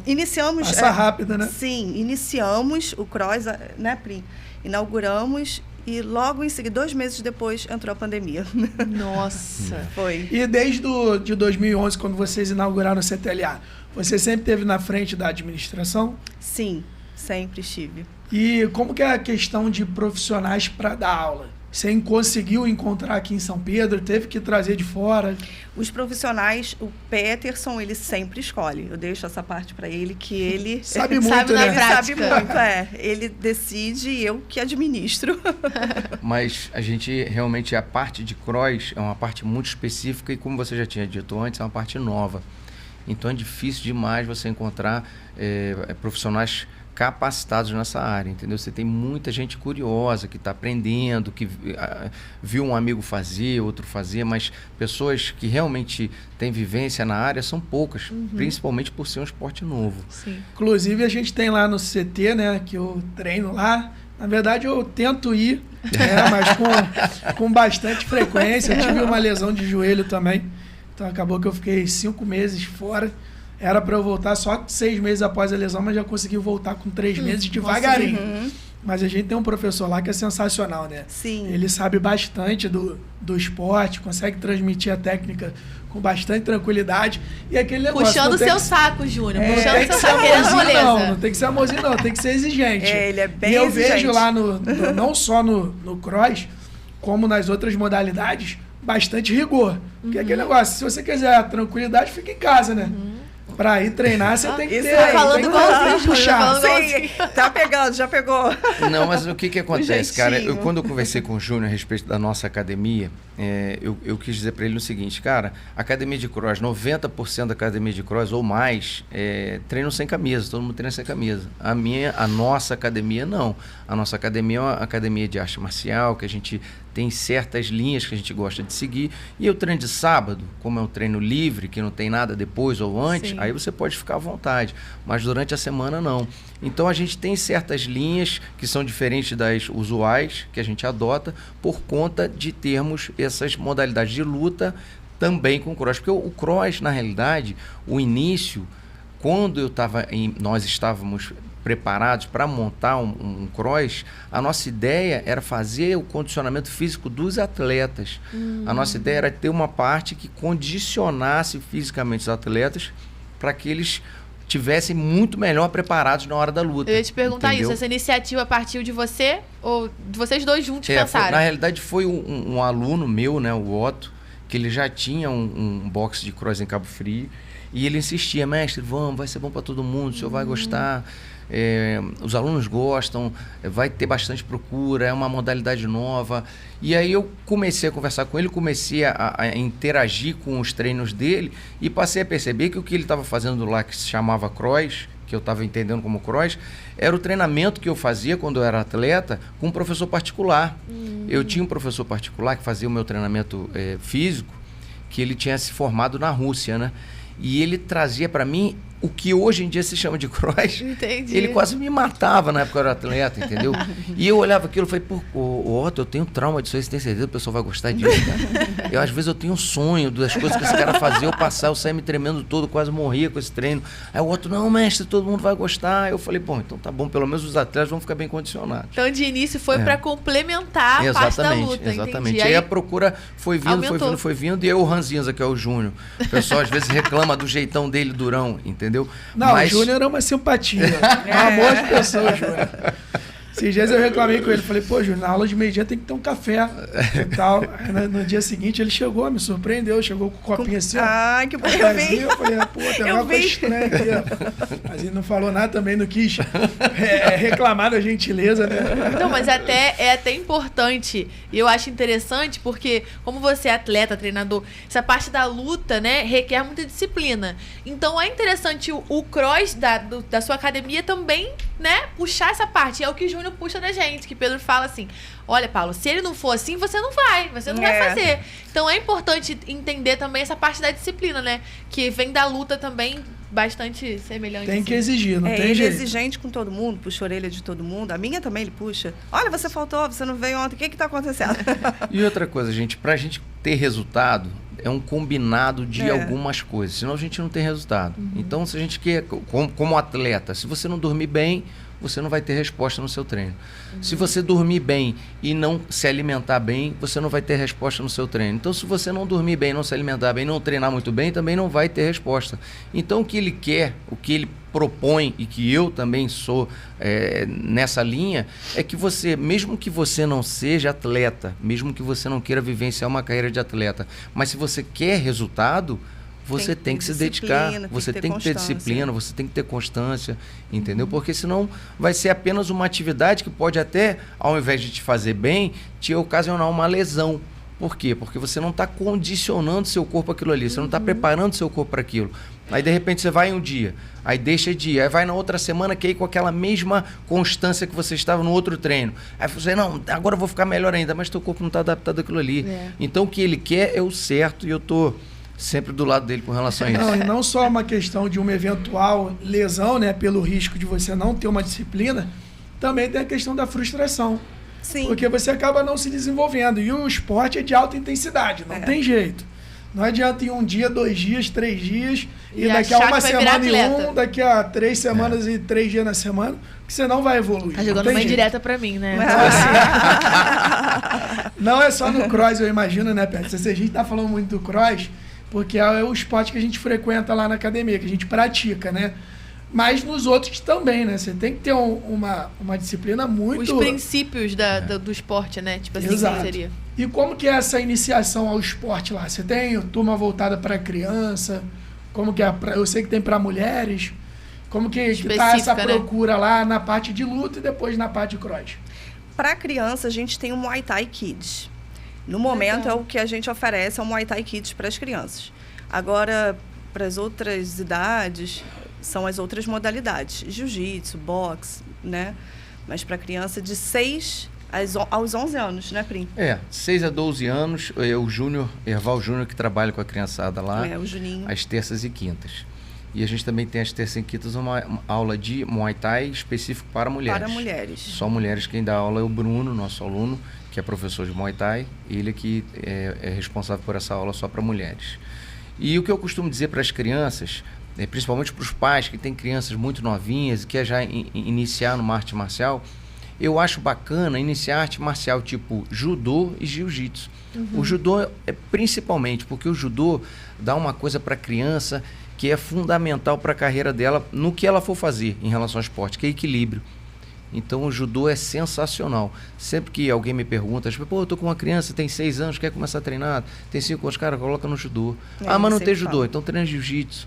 D: Iniciamos...
B: Passa rápido, né?
D: Sim, iniciamos o cross, né, Pri? Inauguramos e logo em seguida, 2 meses depois, entrou a pandemia.
A: Nossa.
D: Foi.
B: E desde de 2011, quando vocês inauguraram o CTLA, você sempre esteve na frente da administração?
D: Sim, sempre estive.
B: E como que é a questão de profissionais para dar aula? Você conseguiu encontrar aqui em São Pedro? Teve que trazer de fora?
D: Os profissionais, o Peterson, ele sempre escolhe. Eu deixo essa parte para ele, que ele...
B: Sabe muito,
A: sabe na
B: né?
D: Ele
A: prática.
D: sabe muito, Ele decide e eu que administro.
C: Mas a gente realmente, a parte de cross é uma parte muito específica e, como você já tinha dito antes, é uma parte nova. Então é difícil demais você encontrar profissionais capacitados nessa área, entendeu? Você tem muita gente curiosa que está aprendendo, que viu um amigo fazer, outro fazer, mas pessoas que realmente têm vivência na área são poucas, principalmente por ser um esporte novo.
A: Sim.
B: Inclusive, a gente tem lá no CT, né, que eu treino lá. Na verdade, eu tento ir, mas com bastante frequência. Eu tive uma lesão de joelho também, então acabou que eu fiquei 5 meses fora. Era para eu voltar só 6 meses após a lesão, mas já consegui voltar com 3 meses devagarinho. Mas a gente tem um professor lá que é sensacional, né?
D: Sim.
B: Ele sabe bastante do esporte, consegue transmitir a técnica com bastante tranquilidade. E aquele negócio...
A: Puxando o
B: não tem
A: seu
B: que-
A: saco, Júnior.
B: É,
A: Puxando
B: tem
A: o
B: que
A: seu
B: ser
A: saco. Querendo
B: amorzinho, não.
A: moleza.
B: Não tem que ser amorzinho, não. Tem que ser exigente.
D: Ele é bem
B: E eu
D: exigente.
B: vejo lá, não só no cross, como nas outras modalidades, bastante rigor. Porque é aquele negócio, se você quiser tranquilidade, fica em casa, né? Pra ir treinar, você tem que
D: Isso
B: ter...
D: aí,
A: falando
B: tem que
A: igualzinho,
B: puxar.
A: falando
D: Sim, tá pegando, já pegou.
C: Não, mas o que acontece, cara?
D: jeitinho.
C: Quando eu conversei com o Júnior a respeito da nossa academia, eu quis dizer para ele o seguinte, cara, a academia de cross, 90% da academia de cross ou mais, treinam sem camisa, todo mundo treina sem camisa. A nossa academia, não. A nossa academia é uma academia de arte marcial, que a gente tem certas linhas que a gente gosta de seguir. E o treino de sábado, como é um treino livre, que não tem nada depois ou antes,
A: Sim.
C: aí você pode ficar à vontade. Mas durante a semana, não. Então, a gente tem certas linhas que são diferentes das usuais, que a gente adota, por conta de termos essas modalidades de luta também com o cross. Porque o cross, na realidade, o início, quando nós estávamos preparados para montar um cross, a nossa ideia era fazer o condicionamento físico dos atletas. A nossa ideia era ter uma parte que condicionasse fisicamente os atletas para que eles tivessem muito melhor preparados na hora da luta.
A: Eu ia te perguntar
C: entendeu?
A: isso. Essa iniciativa partiu de você ou de vocês dois juntos
C: Na
A: pensaram?
C: realidade, foi um aluno meu, né, o Otto, que ele já tinha um boxe de cross em Cabo Frio, e ele insistia, mestre, vamos, vai ser bom para todo mundo, o senhor vai gostar, os alunos gostam, vai ter bastante procura, é uma modalidade nova. E aí eu comecei a conversar com ele, comecei a interagir com os treinos dele e passei a perceber que o que ele estava fazendo lá, que se chamava cross, que eu estava entendendo como cross, era o treinamento que eu fazia quando eu era atleta com um professor particular. Eu tinha um professor particular que fazia o meu treinamento físico, que ele tinha se formado na Rússia, né? E ele trazia para mim o que hoje em dia se chama de cross.
A: Entendi.
C: Ele quase me matava na época que eu era atleta, entendeu? E eu olhava aquilo e falei, pô, Otto, eu tenho trauma disso aí, você tem certeza que o pessoal vai gostar disso, cara? Às vezes eu tenho um sonho das coisas que esse cara fazia, eu passar, eu saía me tremendo todo, quase morria com esse treino. Aí o Otto, não, mestre, todo mundo vai gostar. Eu falei, bom, então tá bom, pelo menos os atletas vão ficar bem condicionados.
A: Então, de início, foi para complementar a parte da luta.
C: Exatamente.
A: Entendi.
C: Aí a procura foi vindo, e aí o Ranzinza, que é o Júnior. O pessoal às vezes reclama do jeitão dele durão, entendeu?
B: Não, o Júnior é uma simpatia. É um amor de pessoa, Júnior. Esses dias eu reclamei com ele. Falei, pô, Júnior, na aula de meio-dia tem que ter um café e tal. Aí, no dia seguinte ele chegou, me surpreendeu. Chegou com o copinho assim, ó.
D: Ai, que bom, eu vi.
B: Eu falei, pô, tem uma coisa estranha aqui, ó. Mas ele não falou nada também, não quis reclamar da gentileza, né?
A: Não, mas é até importante. E eu acho interessante porque, como você é atleta, treinador, essa parte da luta, né, requer muita disciplina. Então é interessante o cross da sua academia também, né, puxar essa parte. É o que o Júnior puxa da gente, que Pedro fala assim, olha, Paulo, se ele não for assim, você não vai fazer. Então é importante entender também essa parte da disciplina, né, que vem da luta também bastante semelhante.
B: Tem que
A: assim.
B: exigir, não tem
D: ele
B: jeito.
D: é exigente com todo mundo, puxa a orelha de todo mundo. A minha também ele puxa. Olha, você faltou, você não veio ontem, o que está acontecendo?
C: E outra coisa, gente, pra gente ter resultado, é um combinado de algumas coisas, senão a gente não tem resultado. Então, se a gente quer, como atleta, se você não dormir bem, você não vai ter resposta no seu treino. Se você dormir bem e não se alimentar bem, você não vai ter resposta no seu treino. Então, se você não dormir bem, não se alimentar bem, não treinar muito bem, também não vai ter resposta. Então, o que ele quer, o que ele propõe, e que eu também sou nessa linha, é que você, mesmo que você não seja atleta, mesmo que você não queira vivenciar uma carreira de atleta, mas se você quer resultado, você tem que se dedicar, você tem que ter disciplina, você tem que ter constância, entendeu? Porque senão vai ser apenas uma atividade que pode até, ao invés de te fazer bem, te ocasionar uma lesão. Por quê? Porque você não está condicionando seu corpo àquilo ali, você não está preparando seu corpo para aquilo. Aí, de repente, você vai um dia, aí deixa de ir, aí vai na outra semana que aí com aquela mesma constância que você estava no outro treino. Aí você, não, agora eu vou ficar melhor ainda, mas teu corpo não está adaptado àquilo ali. Então, o que ele quer é o certo e eu estou sempre do lado dele com relação a isso.
B: Não, e não só uma questão de uma eventual lesão, né, pelo risco de você não ter uma disciplina, também tem a questão da frustração.
D: Sim.
B: Porque você acaba não se desenvolvendo. E o esporte é de alta intensidade, não tem jeito. Não adianta em um dia, 2 dias, 3 dias, e daqui a uma semana e daqui a 3 semanas e 3 dias na semana, que você não vai evoluir.
A: Tá jogando uma indireta pra mim, né?
B: Então, assim, não é só no cross, eu imagino, né, Pedro? Se a gente tá falando muito do cross, porque é o esporte que a gente frequenta lá na academia, que a gente pratica, né? Mas nos outros também, né? Você tem que ter uma disciplina muito...
A: Os princípios do esporte, né? Tipo assim,
B: Exato.
A: seria.
B: E como que é essa iniciação ao esporte lá? Você tem turma voltada para criança? Como que é? Eu sei que tem para mulheres. Como que tá essa procura, né, lá na parte de luta e depois na parte de cross?
D: Para criança, a gente tem o Muay Thai Kids. No momento, é o que a gente oferece, é o Muay Thai Kids para as crianças. Agora, para as outras idades, são as outras modalidades. Jiu-jitsu, boxe, né? Mas para criança de 6 aos 11 anos, né, Prim?
C: 6 a 12 anos, o Júnior, Erval Júnior, que trabalha com a criançada lá,
D: o Juninho.
C: às terças e quintas. E a gente também tem às terças e quintas uma aula de Muay Thai específico para mulheres.
D: Para mulheres.
C: Só mulheres. Quem dá aula é o Bruno, nosso aluno, que é professor de Muay Thai. Ele que é responsável por essa aula só para mulheres. E o que eu costumo dizer para as crianças, principalmente para os pais que têm crianças muito novinhas e quer já iniciar numa arte marcial, eu acho bacana iniciar arte marcial tipo judô e jiu-jitsu. O judô é principalmente porque o judô dá uma coisa para a criança que é fundamental para a carreira dela no que ela for fazer em relação ao esporte, que é equilíbrio. Então o judô é sensacional. Sempre que alguém me pergunta, tipo, pô, eu tô com uma criança, tem 6 anos, quer começar a treinar, tem 5 anos, cara, coloca no judô. Mas não tem judô, então treina jiu-jitsu.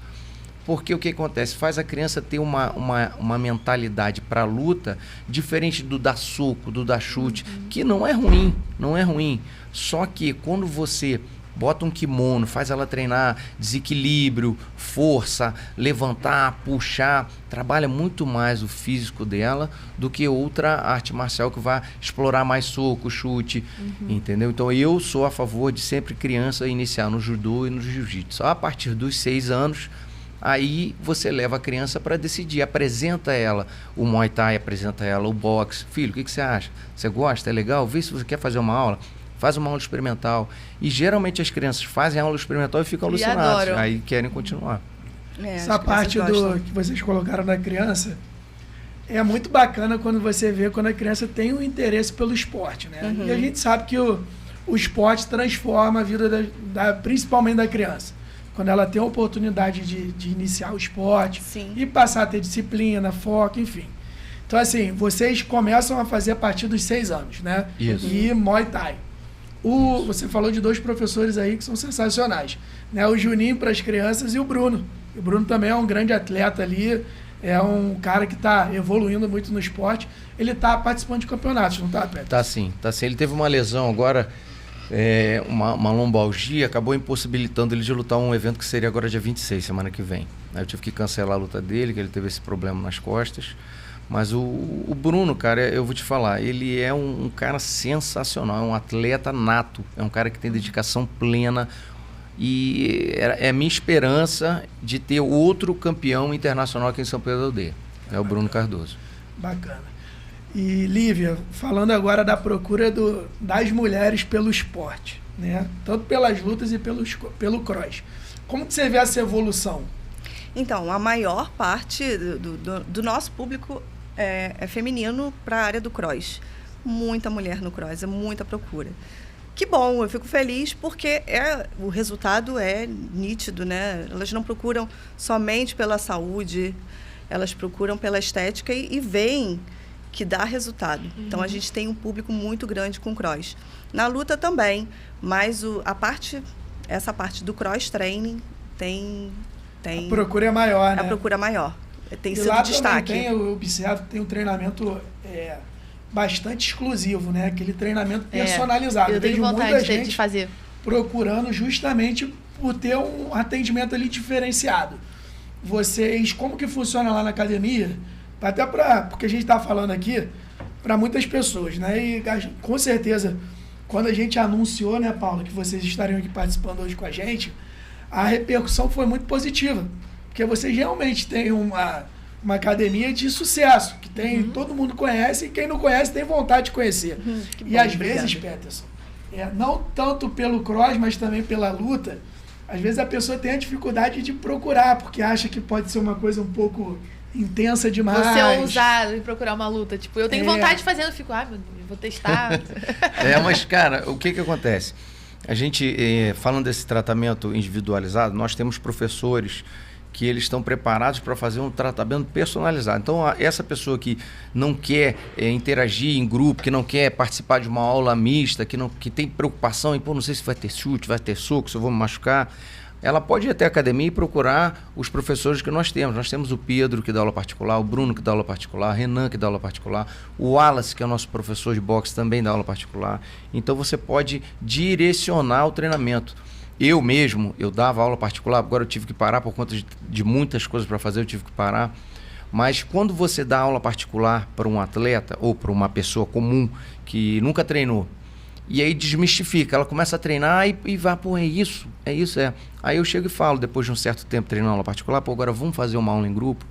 C: Porque o que acontece? Faz a criança ter uma mentalidade para luta diferente do dar soco, do dar chute, que não é ruim, não é ruim. Só que quando você bota um kimono, faz ela treinar desequilíbrio, força, levantar, puxar, trabalha muito mais o físico dela do que outra arte marcial que vai explorar mais soco, chute, entendeu? Então eu sou a favor de sempre criança iniciar no judô e no jiu-jitsu. Só a partir dos 6 anos, aí você leva a criança para decidir, apresenta ela o Muay Thai, apresenta ela o boxe. Filho, o que você acha? Você gosta? É legal? Vê se você quer fazer uma aula. Faz uma aula experimental. E geralmente as crianças fazem a aula experimental e ficam alucinadas. Aí querem continuar.
B: Essa parte que vocês colocaram da criança é muito bacana quando você vê quando a criança tem um interesse pelo esporte, né? E a gente sabe que o esporte transforma a vida principalmente da criança. Quando ela tem a oportunidade de iniciar o esporte e passar a ter disciplina, foco, enfim. Então, assim, vocês começam a fazer a partir dos 6 anos, né?
C: Isso.
B: E Muay Thai. Você falou de 2 professores aí que são sensacionais, né? O Juninho para as crianças e o Bruno. O Bruno também é um grande atleta ali, é um cara que está evoluindo muito no esporte. Ele está participando de campeonatos, não está, Pedro?
C: Tá sim. Ele teve uma lesão agora, uma lombalgia, acabou impossibilitando ele de lutar um evento que seria agora dia 26, semana que vem. Eu tive que cancelar a luta dele, que ele teve esse problema nas costas. Mas o Bruno, cara, eu vou te falar, ele é um cara sensacional, é um atleta nato, é um cara que tem dedicação plena E é a minha esperança de ter outro campeão internacional aqui em São Pedro da Aldeia. É o Bruno Cardoso.
B: Bacana. E, Lívia, falando agora da procura das mulheres pelo esporte, né? Tanto pelas lutas e pelo cross. Como que você vê essa evolução?
D: Então, a maior parte do nosso público é feminino para a área do cross. Muita mulher no cross, é muita procura. Que bom, eu fico feliz porque o resultado é nítido, né? Elas não procuram somente pela saúde, elas procuram pela estética e veem que dá resultado. Então, a gente tem um público muito grande com cross. Na luta também, mas essa parte do cross training tem...
B: A procura é maior, né?
D: A procura é maior. Tem sido
B: lá
D: destaque.
B: Eu observo que tem um treinamento bastante exclusivo, né? Aquele treinamento personalizado.
A: Eu tenho vontade de fazer.
B: Procurando justamente por ter um atendimento ali diferenciado. Vocês, como que funciona lá na academia? Até porque a gente está falando aqui para muitas pessoas, né? E com certeza, quando a gente anunciou, né, Paula, que vocês estariam aqui participando hoje com a gente, a repercussão foi muito positiva. Porque vocês realmente têm uma academia de sucesso, que tem, todo mundo conhece, e quem não conhece tem vontade de conhecer. E às vezes, Peterson, não tanto pelo cross, mas também pela luta, às vezes a pessoa tem a dificuldade de procurar, porque acha que pode ser uma coisa um pouco intensa demais.
A: Você é ousado em procurar uma luta. Tipo, eu tenho vontade de fazer, eu fico, meu Deus, vou testar.
C: Mas, cara, o que acontece? A gente, falando desse tratamento individualizado, nós temos professores que eles estão preparados para fazer um tratamento personalizado. Então, essa pessoa que não quer interagir em grupo, que não quer participar de uma aula mista, que tem preocupação em, não sei se vai ter chute, vai ter soco, se eu vou me machucar, ela pode ir até a academia e procurar os professores que nós temos. Nós temos o Pedro, que dá aula particular, o Bruno, que dá aula particular, o Renan, que dá aula particular, o Wallace, que é o nosso professor de boxe, também dá aula particular. Então, você pode direcionar o treinamento. Eu mesmo, eu dava aula particular, agora eu tive que parar por conta de muitas coisas para fazer, eu tive que parar. Mas quando você dá aula particular para um atleta ou para uma pessoa comum que nunca treinou, e aí desmistifica, ela começa a treinar e vai, é isso. Aí eu chego e falo, depois de um certo tempo treinando aula particular, agora vamos fazer uma aula em grupo,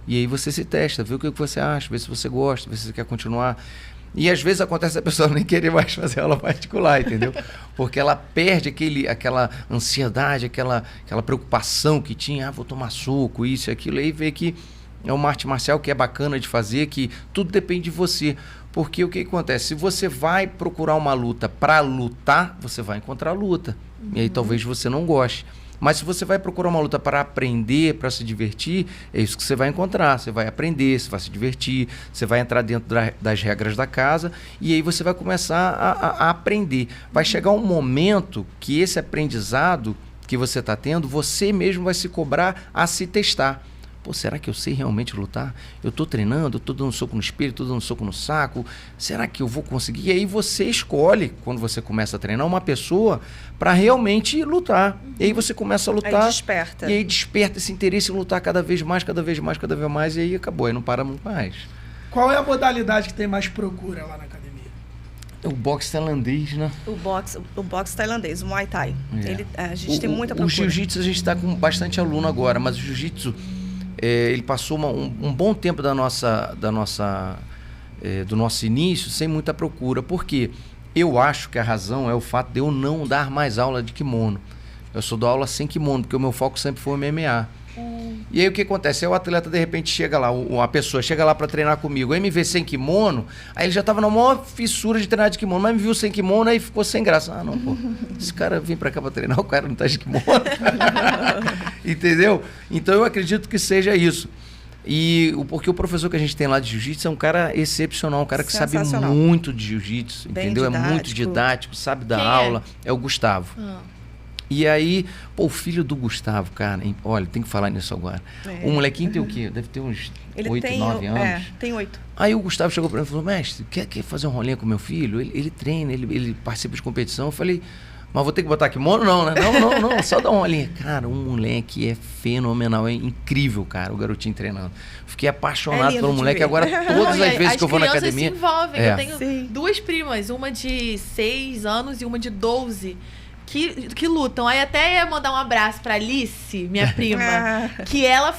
C: e aí você se testa, vê o que você acha, vê se você gosta, vê se você quer continuar. E às vezes acontece a pessoa nem querer mais fazer aula particular, entendeu? Porque ela perde aquela ansiedade, aquela preocupação que tinha, vou tomar soco, isso e aquilo, aí vê que é uma arte marcial que é bacana de fazer, que tudo depende de você. Porque o que acontece? Se você vai procurar uma luta para lutar, você vai encontrar luta. E aí talvez você não goste. Mas se você vai procurar uma luta para aprender, para se divertir, é isso que você vai encontrar. Você vai aprender, você vai se divertir, você vai entrar dentro das regras da casa e aí você vai começar a aprender. Vai chegar um momento que esse aprendizado que você está tendo, você mesmo vai se cobrar a se testar. Será que eu sei realmente lutar? Eu estou treinando, estou dando soco no espelho, estou dando soco no saco. Será que eu vou conseguir? E aí você escolhe, quando você começa a treinar, uma pessoa para realmente lutar. E aí você começa a lutar.
D: Aí desperta.
C: E aí desperta esse interesse em lutar cada vez mais, e aí acabou, aí não para muito mais.
B: Qual é a modalidade que tem mais procura lá na academia?
C: O boxe tailandês, né?
D: O boxe tailandês, o Muay Thai. A gente tem muita procura.
C: O jiu-jitsu a gente está com bastante aluno agora, mas o jiu-jitsu... ele passou um bom tempo do nosso início sem muita procura. Por quê? Eu acho que a razão é o fato de eu não dar mais aula de kimono. Eu só dou aula sem kimono, porque o meu foco sempre foi o MMA. E aí o que acontece? Aí o atleta de repente chega lá, a pessoa chega lá para treinar comigo, aí me vê sem kimono, aí ele já tava na maior fissura de treinar de kimono, mas me viu sem kimono, aí ficou sem graça. Não, esse cara vem para cá para treinar, o cara não tá de kimono. Entendeu? Então eu acredito que seja isso. Porque o professor que a gente tem lá de jiu-jitsu é um cara excepcional, um cara que sabe muito de jiu-jitsu, entendeu?
D: Didático.
C: É muito didático, sabe dar aula. É o Gustavo. E aí, o filho do Gustavo, cara, olha, tem que falar nisso agora. O molequinho tem o quê? Deve ter uns 8, 9 anos.
D: Tem 8.
C: Aí o Gustavo chegou pra mim e falou, mestre, quer fazer um rolinho com meu filho? Ele treina, ele participa de competição. Eu falei, mas vou ter que botar kimono? Não, né? Não, só dá uma rolinha. Cara, o moleque é fenomenal, é incrível, cara, o garotinho treinando. Fiquei apaixonado pelo moleque. Agora, todas as vezes que eu vou na academia...
A: As crianças se envolvem. Eu tenho 2 primas, uma de 6 anos e uma de 12, que lutam. Aí até ia mandar um abraço pra Alice, minha prima, que ela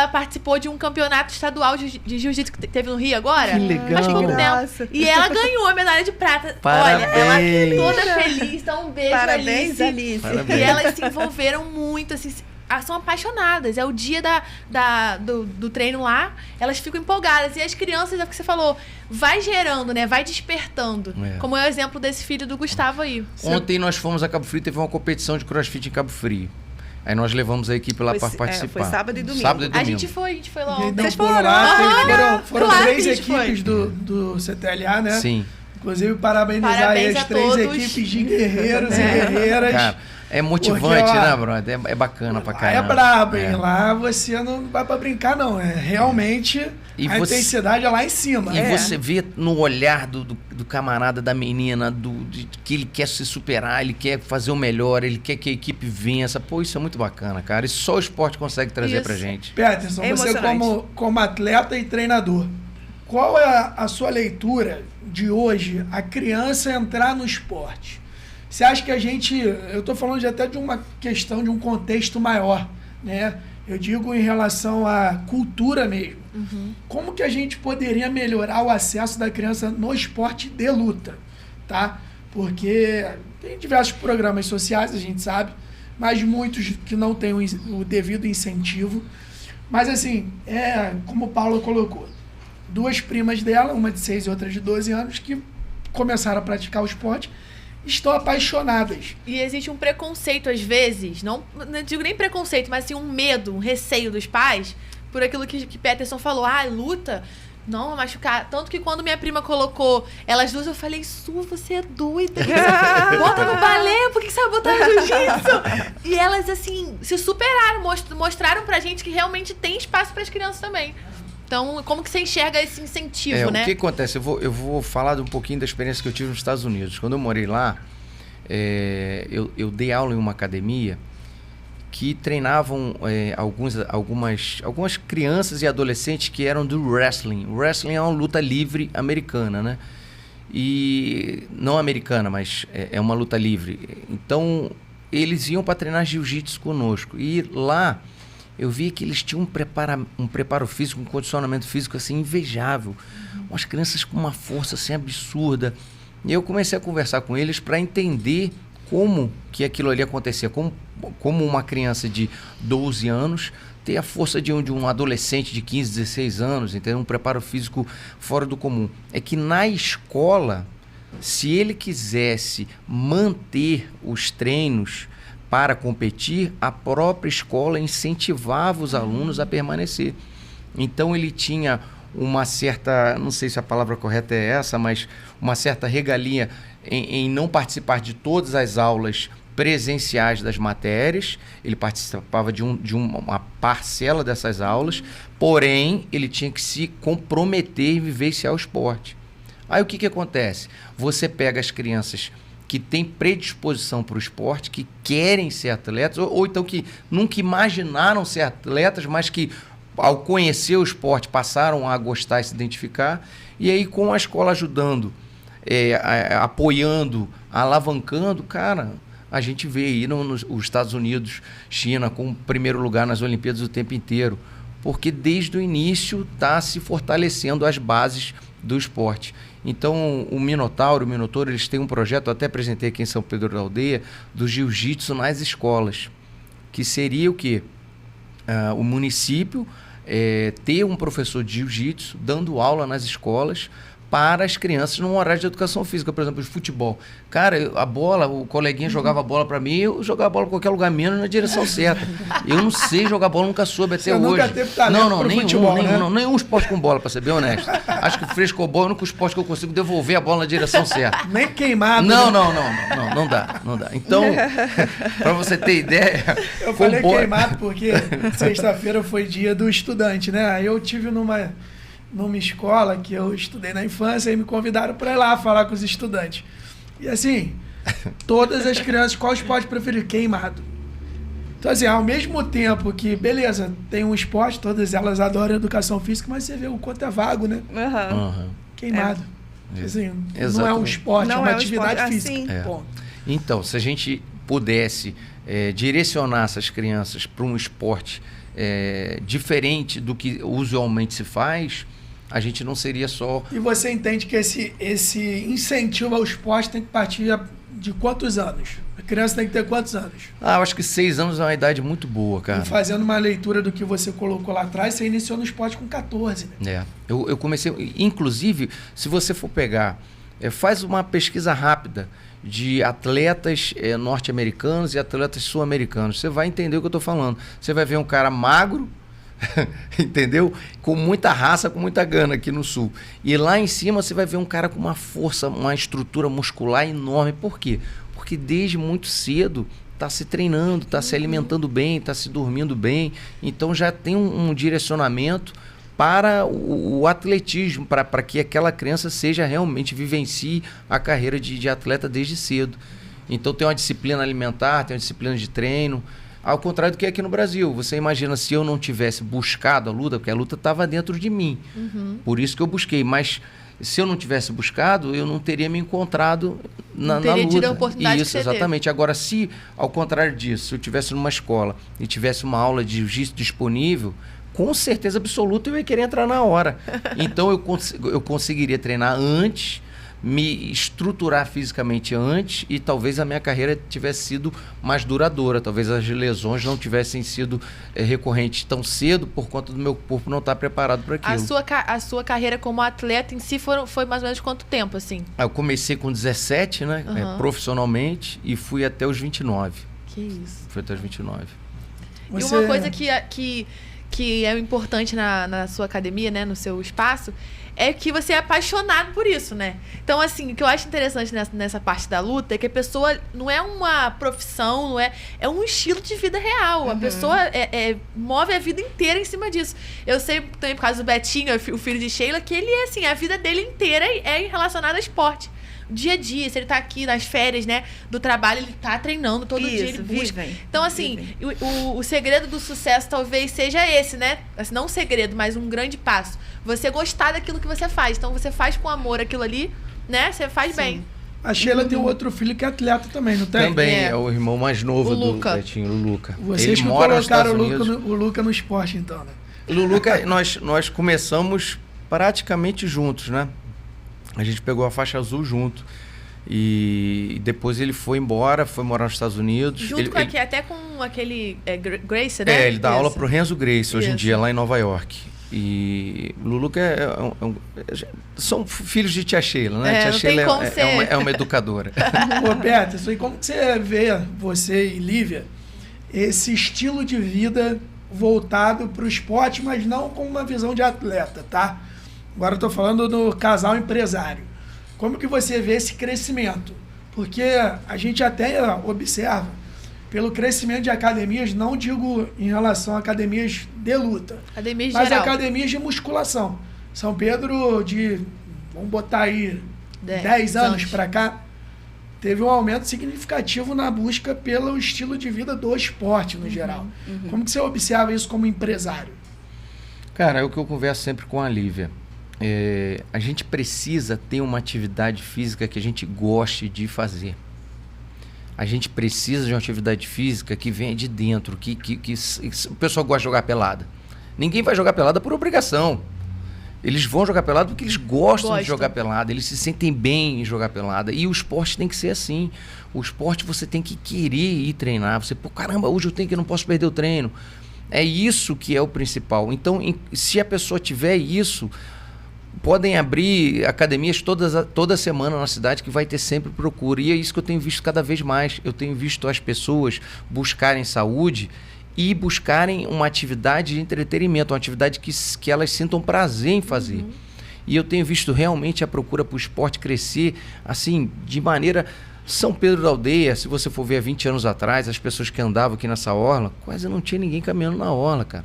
A: participou de um campeonato estadual de jiu-jitsu que teve no Rio agora.
C: Que legal.
A: Faz pouco
D: Nossa.
A: tempo. E ela ganhou a medalha de prata.
C: Parabéns.
A: Olha, ela toda feliz. Então, um beijo,
D: Parabéns,
A: Alice.
C: Parabéns.
A: E elas se envolveram muito, assim, são apaixonadas. É o dia do treino lá, elas ficam empolgadas. E as crianças, é o que você falou, vai gerando, né? Vai despertando. Como é o exemplo desse filho do Gustavo aí.
C: Ontem nós fomos a Cabo Frio, teve uma competição de crossfit em Cabo Frio. Aí nós levamos a equipe lá para participar.
D: Foi sábado e domingo.
C: Sábado e domingo.
A: A gente foi lá
B: E aí,
A: ontem.
B: não, foram lá, foram
A: Claro que
B: três
A: a gente
B: equipes do CTLA, né?
C: Sim.
B: Inclusive, parabenizar aí
A: Parabéns
B: as
A: a
B: 3
A: todos.
B: equipes de guerreiros e guerreiras.
C: Cara, é motivante,
B: Porque, ó,
C: né, brother? É bacana pra caramba.
B: É brabo, hein? Lá você não vai pra brincar, não. É realmente
C: E
B: a intensidade é lá em cima.
C: E você vê no olhar do camarada, da menina, que ele quer se superar, ele quer fazer o melhor, ele quer que a equipe vença. Pô, isso é muito bacana, cara. Isso só o esporte consegue trazer pra gente.
B: Peterson,
D: É
B: você
D: emocionante.
B: como atleta e treinador, qual é a sua leitura de hoje, a criança entrar no esporte? Você acha que eu estou falando até de uma questão, de um contexto maior, né? Eu digo em relação à cultura mesmo. Como que a gente poderia melhorar o acesso da criança no esporte de luta, tá? Porque tem diversos programas sociais, a gente sabe, mas muitos que não têm o devido incentivo. Mas assim, como o Paulo colocou, 2 primas dela, uma de 6 e outra de 12 anos, que começaram a praticar o esporte, estão apaixonadas.
A: E existe um preconceito, às vezes, não digo nem preconceito, mas assim, um medo, um receio dos pais, por aquilo que Peterson falou, luta, não, machucar. Tanto que quando minha prima colocou elas duas, eu falei, você é doida, bota no balé, por que você vai botar no jiu-jitsu? E elas, assim, se superaram, mostraram pra gente que realmente tem espaço pras crianças também. Então, como que você enxerga esse incentivo, né?
C: O que acontece? Eu vou falar um pouquinho da experiência que eu tive nos Estados Unidos. Quando eu morei lá, eu dei aula em uma academia que treinavam algumas crianças e adolescentes que eram do wrestling. O wrestling é uma luta livre americana, né? E não americana, mas é uma luta livre. Então, eles iam para treinar jiu-jitsu conosco. E lá eu vi que eles tinham um preparo físico, um condicionamento físico assim invejável. Umas crianças com uma força assim absurda. E eu comecei a conversar com eles para entender como que aquilo ali acontecia. Como uma criança de 12 anos ter a força de um adolescente de 15, 16 anos, entendeu? Um preparo físico fora do comum. É que na escola, se ele quisesse manter os treinos para competir, a própria escola incentivava os alunos a permanecer. Então ele tinha uma certa, não sei se a palavra correta é essa, mas uma certa regalia em não participar de todas as aulas presenciais das matérias. Ele participava de uma parcela dessas aulas, porém ele tinha que se comprometer e vivenciar o esporte. Aí o que acontece? Você pega as crianças que têm predisposição para o esporte, que querem ser atletas, ou então que nunca imaginaram ser atletas, mas que ao conhecer o esporte passaram a gostar e se identificar, e aí com a escola ajudando, apoiando, alavancando, cara, a gente vê aí nos Estados Unidos, China, com o primeiro lugar nas Olimpíadas o tempo inteiro, porque desde o início está se fortalecendo as bases do esporte. Então, o Minotauro, eles têm um projeto, eu até apresentei aqui em São Pedro da Aldeia, do jiu-jitsu nas escolas, que seria o quê? O município ter um professor de jiu-jitsu dando aula nas escolas para as crianças num horário de educação física, por exemplo, de futebol. Cara, a bola, o coleguinha jogava a bola para mim, eu jogava a bola em qualquer lugar menos na direção certa. Eu não sei jogar bola, nunca soube até hoje.
B: Nunca teve talento pro futebol, né?
C: Nenhum esporte com bola, para ser bem honesto. Acho que o frescobol é o único esporte que eu consigo devolver a bola na direção certa.
B: Nem queimado.
C: Não dá. Então, para você ter ideia...
B: Eu falei queimado porque sexta-feira foi dia do estudante, né? Aí eu tive numa escola que eu estudei na infância e me convidaram para ir lá falar com os estudantes. E assim, todas as crianças, qual esporte preferido? Queimado. Então assim, ao mesmo tempo que, beleza, tem um esporte, todas elas adoram educação física, mas você vê o quanto é vago, né? Queimado. Assim, não é um esporte, é uma atividade física.
C: Então, se a gente pudesse direcionar essas crianças para um esporte diferente do que usualmente se faz, a gente não seria só...
B: E você entende que esse incentivo ao esporte tem que partir de quantos anos? A criança tem que ter quantos anos?
C: Eu acho que 6 anos é uma idade muito boa, cara.
B: E fazendo uma leitura do que você colocou lá atrás, você iniciou no esporte com 14, né?
C: Eu comecei... Inclusive, se você for pegar... faz uma pesquisa rápida de atletas norte-americanos e atletas sul-americanos. Você vai entender o que eu estou falando. Você vai ver um cara magro, entendeu? Com muita raça, com muita gana aqui no sul. E lá em cima você vai ver um cara com uma força, uma estrutura muscular enorme. Por quê? Porque desde muito cedo está se treinando, está se alimentando bem, está se dormindo bem. Então já tem um direcionamento para o atletismo, para que aquela criança vivencie a carreira de atleta desde cedo. Então tem uma disciplina alimentar, tem uma disciplina de treino, ao contrário do que é aqui no Brasil. Você imagina se eu não tivesse buscado a luta, porque a luta estava dentro de mim, por isso que eu busquei, mas se eu não tivesse buscado, eu não teria me encontrado na luta. Não teria tido a oportunidade que você exatamente. Teve. Agora, se ao contrário disso, se eu estivesse numa escola e tivesse uma aula de jiu-jitsu disponível, com certeza absoluta eu ia querer entrar na hora. Então eu conseguiria treinar antes, me estruturar fisicamente antes e talvez a minha carreira tivesse sido mais duradoura. Talvez as lesões não tivessem sido recorrentes tão cedo por conta do meu corpo não estar preparado para aquilo.
A: A sua carreira como atleta em si foi mais ou menos quanto tempo, assim?
C: Eu comecei com 17, né, profissionalmente, e fui até os 29.
A: Que isso.
C: Fui até os 29.
A: E uma coisa que é importante na sua academia, né, no seu espaço, é que você é apaixonado por isso, né? Então, assim, o que eu acho interessante nessa parte da luta é que a pessoa não é uma profissão, é um estilo de vida real. A pessoa move a vida inteira em cima disso. Eu sei também por causa do Betinho, o filho de Sheila, que ele, assim, a vida dele inteira é relacionada a esporte. Dia a dia, se ele tá aqui nas férias, né, do trabalho, ele tá treinando todo dia, ele busca. Então, assim, o segredo do sucesso talvez seja esse, né? Assim, não um segredo, mas um grande passo. Você gostar daquilo que você faz. Então, você faz com amor aquilo ali, né? Você faz bem.
B: A Sheila tem um outro filho que é atleta também, não tem?
C: Também, é o irmão mais novo do Betinho, o Luca.
B: Vocês que colocaram o Luca no esporte, então, né?
C: O Luca, nós começamos praticamente juntos, né? A gente pegou a faixa azul junto. E depois ele foi embora, foi morar nos Estados Unidos.
A: Junto até com aquele Grace, né?
C: Ele dá aula pro Renzo Grace hoje em dia, lá em Nova York. E o Luca são filhos de tia Sheila, né? Tia Sheila é uma educadora.
B: Ô, Peterson, e como que você vê, você e Lívia, esse estilo de vida voltado pro esporte, mas não com uma visão de atleta, tá? Agora eu tô falando do casal empresário. Como que você vê esse crescimento? Porque a gente até observa, pelo crescimento de academias, não digo em relação a academias de luta, mas academias de musculação. São Pedro, vamos botar aí, 10 anos para cá, teve um aumento significativo na busca pelo estilo de vida do esporte no geral. Como que você observa isso como empresário?
C: Cara, é o que eu converso sempre com a Lívia. A gente precisa ter uma atividade física que a gente goste de fazer. A gente precisa de uma atividade física que venha de dentro, que o pessoal gosta de jogar pelada. Ninguém vai jogar pelada por obrigação. Eles vão jogar pelada porque eles gostam de jogar pelada, eles se sentem bem em jogar pelada. E o esporte tem que ser assim. O esporte você tem que querer ir treinar. Você, caramba, hoje eu não posso perder o treino. É isso que é o principal. Então, se a pessoa tiver isso, podem abrir academias toda semana na cidade, que vai ter sempre procura. E é isso que eu tenho visto cada vez mais. Eu tenho visto as pessoas buscarem saúde e buscarem uma atividade de entretenimento, uma atividade que elas sintam prazer em fazer. E eu tenho visto realmente a procura por esporte crescer, assim, de maneira... São Pedro da Aldeia, se você for ver há 20 anos atrás, as pessoas que andavam aqui nessa orla, quase não tinha ninguém caminhando na orla, cara.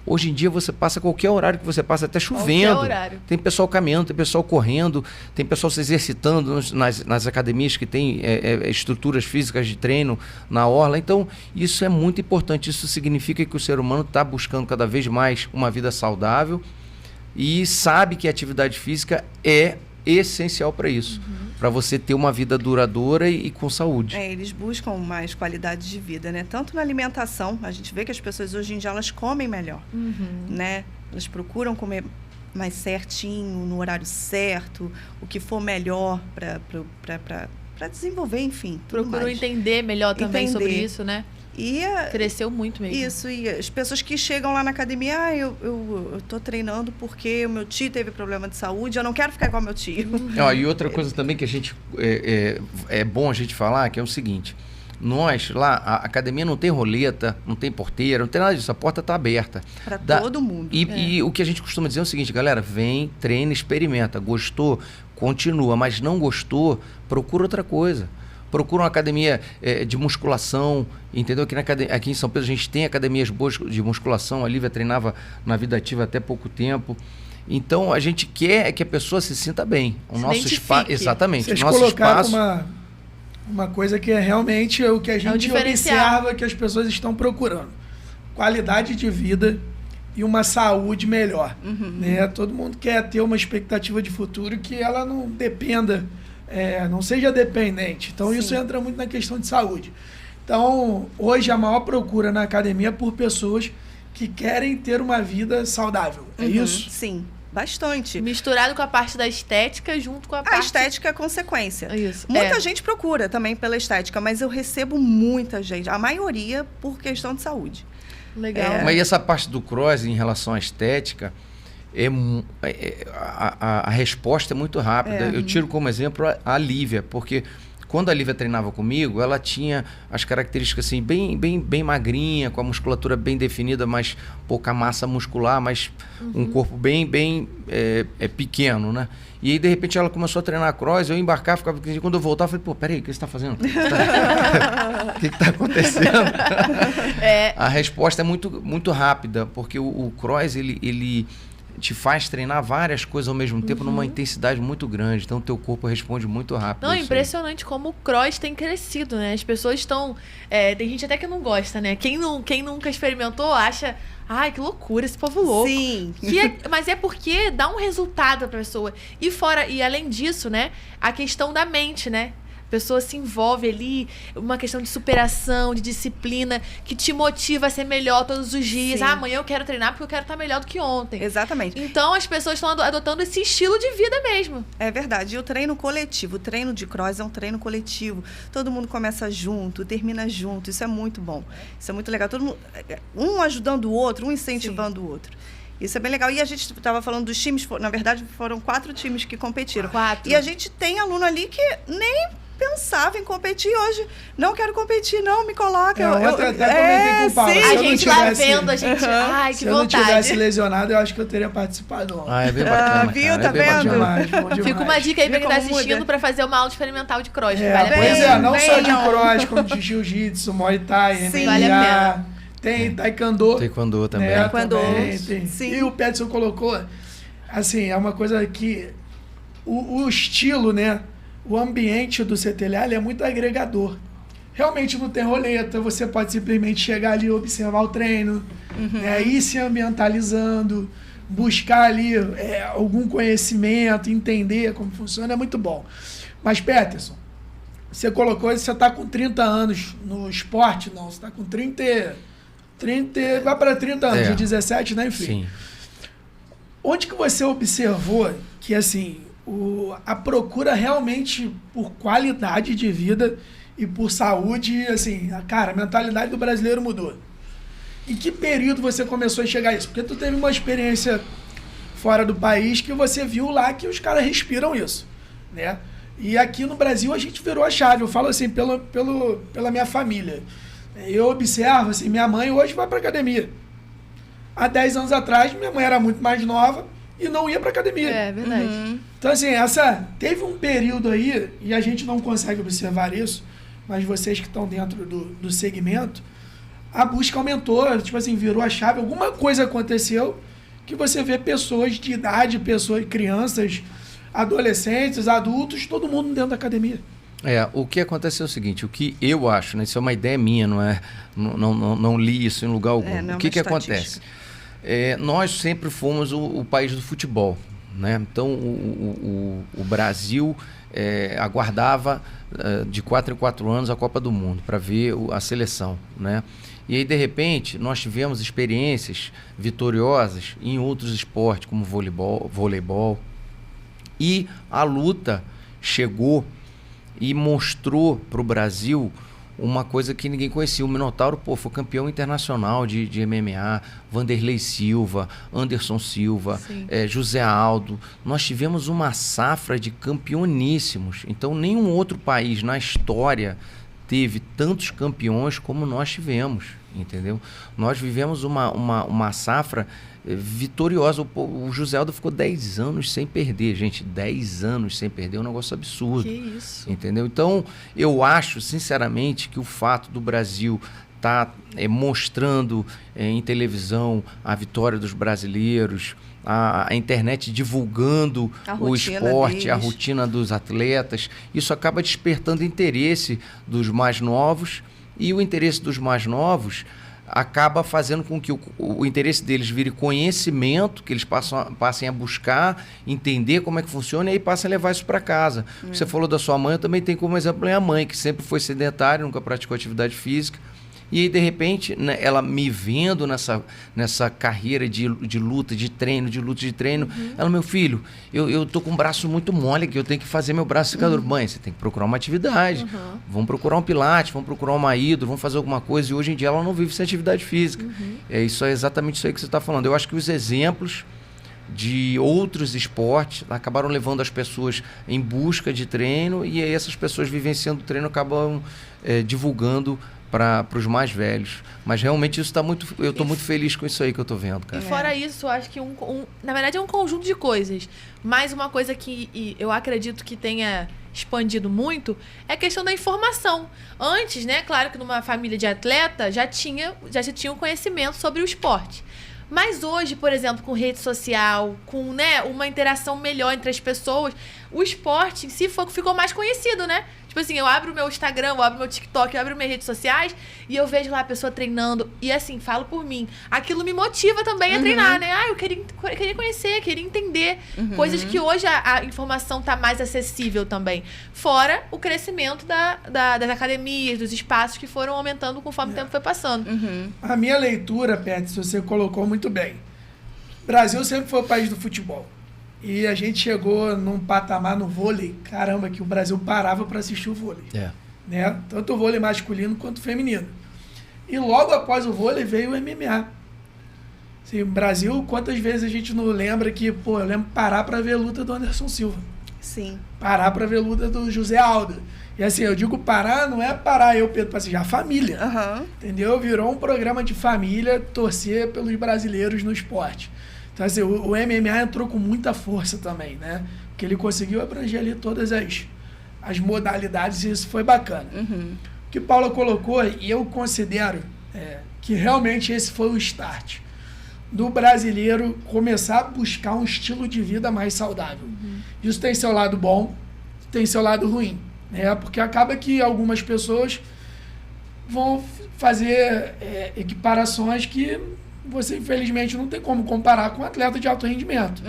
C: Hoje em dia você passa qualquer horário que você passa, até chovendo. Tem pessoal caminhando, tem pessoal correndo, tem pessoal se exercitando nas academias que tem estruturas físicas de treino na orla. Então, isso é muito importante. Isso significa que o ser humano está buscando cada vez mais uma vida saudável e sabe que a atividade física é essencial para isso. para você ter uma vida duradoura e com saúde.
D: Eles buscam mais qualidade de vida, né? Tanto na alimentação, a gente vê que as pessoas hoje em dia elas comem melhor, né? Elas procuram comer mais certinho, no horário certo, o que for melhor para desenvolver, enfim.
A: Procuram entender melhor também sobre isso, né? Cresceu muito mesmo.
D: Isso, e as pessoas que chegam lá na academia, eu tô treinando porque o meu tio teve problema de saúde, eu não quero ficar igual ao meu tio.
C: E outra coisa também que a gente é bom a gente falar, que é o seguinte, nós lá, a academia não tem roleta, não tem porteira, não tem nada disso, a porta está aberta.
D: Para todo mundo.
C: E o que a gente costuma dizer é o seguinte, galera, vem, treina, experimenta, gostou, continua, mas não gostou, procura outra coisa. Procura uma academia de musculação, entendeu? Aqui em São Pedro a gente tem academias boas de musculação, a Lívia treinava na vida ativa até pouco tempo. Então a gente quer que a pessoa se sinta bem. O nosso espaço, exatamente.
B: Vocês
C: o nosso
B: colocaram
C: espaço.
B: uma coisa que é realmente o que a gente observa que as pessoas estão procurando. Qualidade de vida e uma saúde melhor. Né? Todo mundo quer ter uma expectativa de futuro que ela não dependa, não seja dependente. Então,
D: Sim.
B: isso entra muito na questão de saúde. Então, hoje a maior procura na academia é por pessoas que querem ter uma vida saudável. É isso?
D: Sim. Bastante.
A: Misturado com a parte da estética, junto com a parte...
D: A estética é consequência.
A: Isso.
D: Muita gente procura também pela estética, mas eu recebo muita gente, a maioria por questão de saúde.
A: Legal.
C: Mas essa parte do cross em relação à estética, a resposta é muito rápida. Eu tiro como exemplo a Lívia, porque quando a Lívia treinava comigo, ela tinha as características assim, bem magrinha, com a musculatura bem definida, mas pouca massa muscular, mas um corpo bem pequeno, né? E aí, de repente, ela começou a treinar cross, eu embarcava, ficava... Quando eu voltava, eu falei, pô, peraí, o que você está fazendo? O que está acontecendo? A resposta é muito rápida, porque o cross, ele te faz treinar várias coisas ao mesmo tempo numa intensidade muito grande. Então, o teu corpo responde muito rápido.
A: Não, é impressionante como o cross tem crescido, né? As pessoas estão... tem gente até que não gosta, né? Quem nunca experimentou acha... Ai, que loucura, esse povo louco.
D: Sim.
A: Mas é porque dá um resultado pra pessoa. E além disso, né? A questão da mente, né? A pessoa se envolve ali, uma questão de superação, de disciplina, que te motiva a ser melhor todos os dias.
D: Sim.
A: Amanhã eu quero treinar porque eu quero estar melhor do que ontem.
D: Exatamente.
A: Então as pessoas estão adotando esse estilo de vida mesmo.
D: É verdade. E o treino coletivo, o treino de cross é um treino coletivo. Todo mundo começa junto, termina junto. Isso é muito bom. Isso é muito legal. Todo mundo, um ajudando o outro, um incentivando o outro. Isso é bem legal. E a gente estava falando dos times, na verdade foram 4 times que competiram.
A: 4.
D: E a gente tem aluno ali que nem pensava em competir hoje. Não quero competir, não, me coloca.
B: Eu até comentei com o Paulo.
D: Sim.
A: A gente lá vendo, a gente... Ai, que
B: se eu não
A: vontade.
B: tivesse lesionado, eu acho que eu teria participado.
C: É bem bacana,
D: viu?
C: cara.
D: Tá
C: É bem
D: vendo?
C: bacana.
B: Bom demais.
A: Fica uma dica aí pra
D: Viu
A: quem tá
D: como
A: assistindo
D: muda?
A: pra fazer uma aula experimental de cross. que vale a
B: Pois
A: pena.
B: não só de
D: venham.
B: cross, como de jiu-jitsu, muay thai,
D: Sim.
B: MMA,
A: Vale a
B: tem taekwondo.
C: Taekwondo também.
B: Né,
D: Taekwondo.
B: também tem.
D: Sim.
B: E o Peterson colocou, assim, é uma coisa que o estilo, né, o ambiente do CTLA ele é muito agregador. Realmente não tem roleta, você pode simplesmente chegar ali e observar o treino, ir se ambientalizando, buscar ali algum conhecimento, entender como funciona, é muito bom. Mas, Peterson, você colocou, você está com 30 anos no esporte? Não, você está com 30, vai para 30 anos, de 17, né? Enfim.
C: Sim.
B: Onde que você observou que, assim, a procura realmente por qualidade de vida e por saúde, assim, a mentalidade do brasileiro mudou? Em que período você começou a chegar a isso? Porque tu teve uma experiência fora do país que você viu lá que os caras respiram isso, né? E aqui no Brasil a gente virou a chave. Eu falo assim, pela minha família. Eu observo, assim, minha mãe hoje vai pra academia. Há 10 anos atrás, minha mãe era muito mais nova e não ia pra academia.
A: É verdade.
B: Então, assim, teve um período aí, e a gente não consegue observar isso, mas vocês que estão dentro do segmento, a busca aumentou, tipo assim, virou a chave. Alguma coisa aconteceu que você vê pessoas de idade, crianças, adolescentes, adultos, todo mundo dentro da academia.
C: O que acontece é o seguinte, o que eu acho, né, isso é uma ideia minha, não li isso em lugar algum.
D: Não é
C: o que
D: uma
C: acontece? Nós sempre fomos o país do futebol, né? Então, o Brasil aguardava de 4 em 4 anos a Copa do Mundo para ver a seleção, né? E aí, de repente, nós tivemos experiências vitoriosas em outros esportes, como voleibol. E a luta chegou e mostrou para o Brasil uma coisa que ninguém conhecia. O Minotauro, foi campeão internacional de MMA, Vanderlei Silva, Anderson Silva, José Aldo. Nós tivemos uma safra de campeoníssimos. Então, nenhum outro país na história teve tantos campeões como nós tivemos, entendeu? Nós vivemos uma safra vitoriosa. O José Aldo ficou 10 anos sem perder, gente. 10 anos sem perder é um negócio absurdo.
A: Que isso?
C: Entendeu? Então, eu acho, sinceramente, que o fato do Brasil estar mostrando em televisão a vitória dos brasileiros, a internet divulgando o esporte, a rotina dos atletas, isso acaba despertando interesse dos mais novos, e o interesse dos mais novos acaba fazendo com que o interesse deles vire conhecimento, que eles passem a buscar, entender como é que funciona, e aí passem a levar isso para casa. Você falou da sua mãe, eu também tenho como exemplo a minha mãe, que sempre foi sedentária, nunca praticou atividade física. E aí, de repente, né, ela me vendo nessa carreira de luta, de treino, ela, meu filho, eu tô com o braço muito mole aqui, eu tenho que fazer meu braço ficar duro. Mãe, você tem que procurar uma atividade, vamos procurar um pilates, vamos procurar uma hidro, vamos fazer alguma coisa. E hoje em dia ela não vive sem atividade física. É exatamente isso aí que você está falando. Eu acho que os exemplos de outros esportes acabaram levando as pessoas em busca de treino, e aí essas pessoas vivenciando o treino acabam divulgando para os mais velhos. Mas realmente isso eu estou muito feliz com isso aí que eu estou vendo, cara.
A: E fora isso, eu acho que na verdade é um conjunto de coisas. Mas uma coisa que eu acredito que tenha expandido muito é a questão da informação. Antes, né, claro que numa família de atleta já se tinha um conhecimento sobre o esporte. Mas hoje, por exemplo, com rede social, com, né, uma interação melhor entre as pessoas, o esporte em si ficou mais conhecido, né? Tipo assim, eu abro o meu Instagram, eu abro o meu TikTok, eu abro minhas redes sociais e eu vejo lá a pessoa treinando. E assim, falo por mim. Aquilo me motiva também a treinar, né? Eu queria conhecer, queria entender. Coisas que hoje a informação tá mais acessível também. Fora o crescimento das academias, dos espaços que foram aumentando conforme o tempo foi passando.
B: A minha leitura, Pet, você colocou muito bem. O Brasil sempre foi o país do futebol. E a gente chegou num patamar no vôlei, caramba, que o Brasil parava para assistir o vôlei. Né? Tanto o vôlei masculino quanto o feminino. E logo após o vôlei veio o MMA. Assim, o Brasil, quantas vezes a gente não lembra que, eu lembro parar para ver a luta do Anderson Silva.
D: Sim.
B: Parar para ver a luta do José Aldo. E assim, eu digo parar, não é parar eu, Pedro, para assistir, a família. Entendeu? Virou um programa de família, torcer pelos brasileiros no esporte. Então, assim, o MMA entrou com muita força também, né? Porque ele conseguiu abranger ali todas as modalidades, e isso foi bacana. O que Paula colocou, e eu considero que realmente esse foi o start do brasileiro começar a buscar um estilo de vida mais saudável. Isso tem seu lado bom, tem seu lado ruim, né? Porque acaba que algumas pessoas vão fazer equiparações que você, infelizmente, não tem como comparar com um atleta de alto rendimento.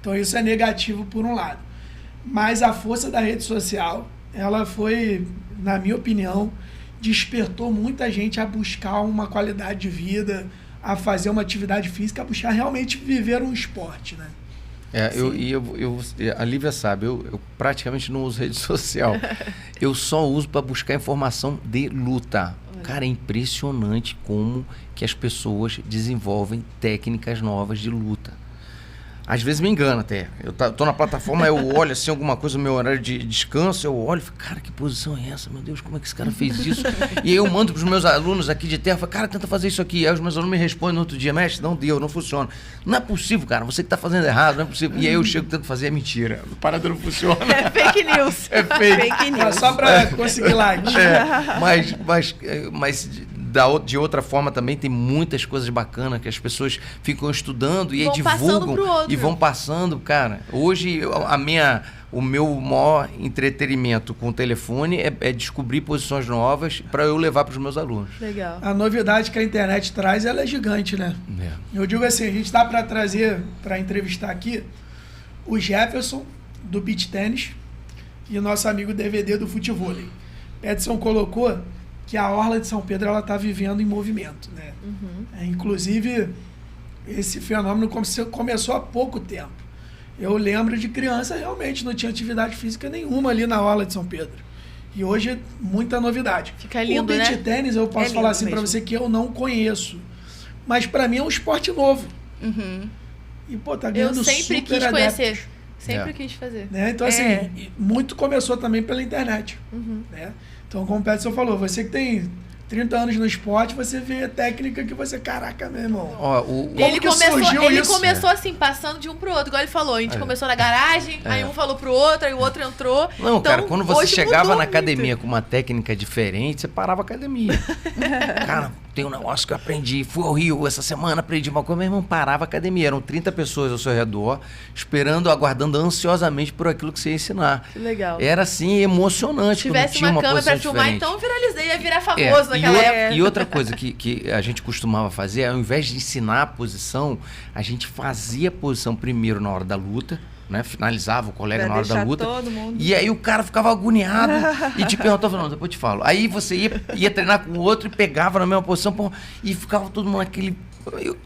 B: Então, isso é negativo por um lado. Mas a força da rede social, ela foi, na minha opinião, despertou muita gente a buscar uma qualidade de vida, a fazer uma atividade física, a buscar realmente viver um esporte, né?
C: A Lívia sabe, eu praticamente não uso rede social. Eu só uso para buscar informação de luta. Cara, é impressionante como que as pessoas desenvolvem técnicas novas de luta. Às vezes me engana até. Eu tô na plataforma, eu olho assim alguma coisa no meu horário de descanso, eu olho e fico, cara, que posição é essa? Meu Deus, como é que esse cara fez isso? E aí eu mando pros meus alunos aqui de terra, falo, cara, tenta fazer isso aqui. Aí os meus alunos me respondem no outro dia, mestre, não deu, não funciona. Não é possível, cara, você que tá fazendo errado, não é possível. E aí eu chego tentando fazer, é mentira. A parada não funciona.
A: É fake news.
C: É fake.
D: Fake news.
B: Só pra conseguir like.
C: Mas de outra forma também tem muitas coisas bacanas que as pessoas ficam estudando e aí divulgam e vão passando, cara. Hoje o meu maior entretenimento com o telefone é descobrir posições novas para eu levar para os meus alunos.
A: Legal.
B: A novidade que a internet traz, ela é gigante, né? Eu digo assim, a gente dá para trazer, para entrevistar aqui, o Jefferson, do beach tênis, e o nosso amigo DVD do futevôlei. Peterson colocou que a Orla de São Pedro ela está vivendo em movimento, né? Inclusive, esse fenômeno começou há pouco tempo. Eu lembro de criança, realmente não tinha atividade física nenhuma ali na Orla de São Pedro. E hoje, muita novidade.
A: Fica lindo,
B: o beach tênis, eu posso falar assim para você que eu não conheço. Mas para mim é um esporte novo. E, pô, tá ganhando super adeptos.
A: Eu sempre quis conhecer. Sempre quis fazer.
B: Né? Então, assim, muito começou também pela internet. Né? Então, como o Peterson falou, você que tem 30 anos no esporte, você vê a técnica que você... Caraca, meu irmão.
A: Ele começou assim, passando de um pro outro. Igual ele falou, a gente começou na garagem, aí um falou pro outro, aí o outro entrou.
C: Não,
A: então,
C: cara, quando você chegava na
A: muito.
C: academia com uma técnica diferente, você parava a academia. Cara, tem um negócio que eu aprendi, fui ao Rio essa semana, aprendi uma coisa, meu irmão, parava a academia. Eram 30 pessoas ao seu redor, esperando, aguardando ansiosamente por aquilo que você ia ensinar.
A: Que legal.
C: Era assim, emocionante.
A: Se tivesse uma câmera pra filmar, então eu viralizei, ia virar famoso naquela época.
C: E outra coisa que a gente costumava fazer, ao invés de ensinar a posição, a gente fazia a posição primeiro na hora da luta, né? Finalizava o colega na hora da luta.
D: Todo mundo.
C: E aí o cara ficava agoniado e te perguntava, não, depois eu te falo. Aí você ia treinar com o outro e pegava na mesma posição, pô, e ficava todo mundo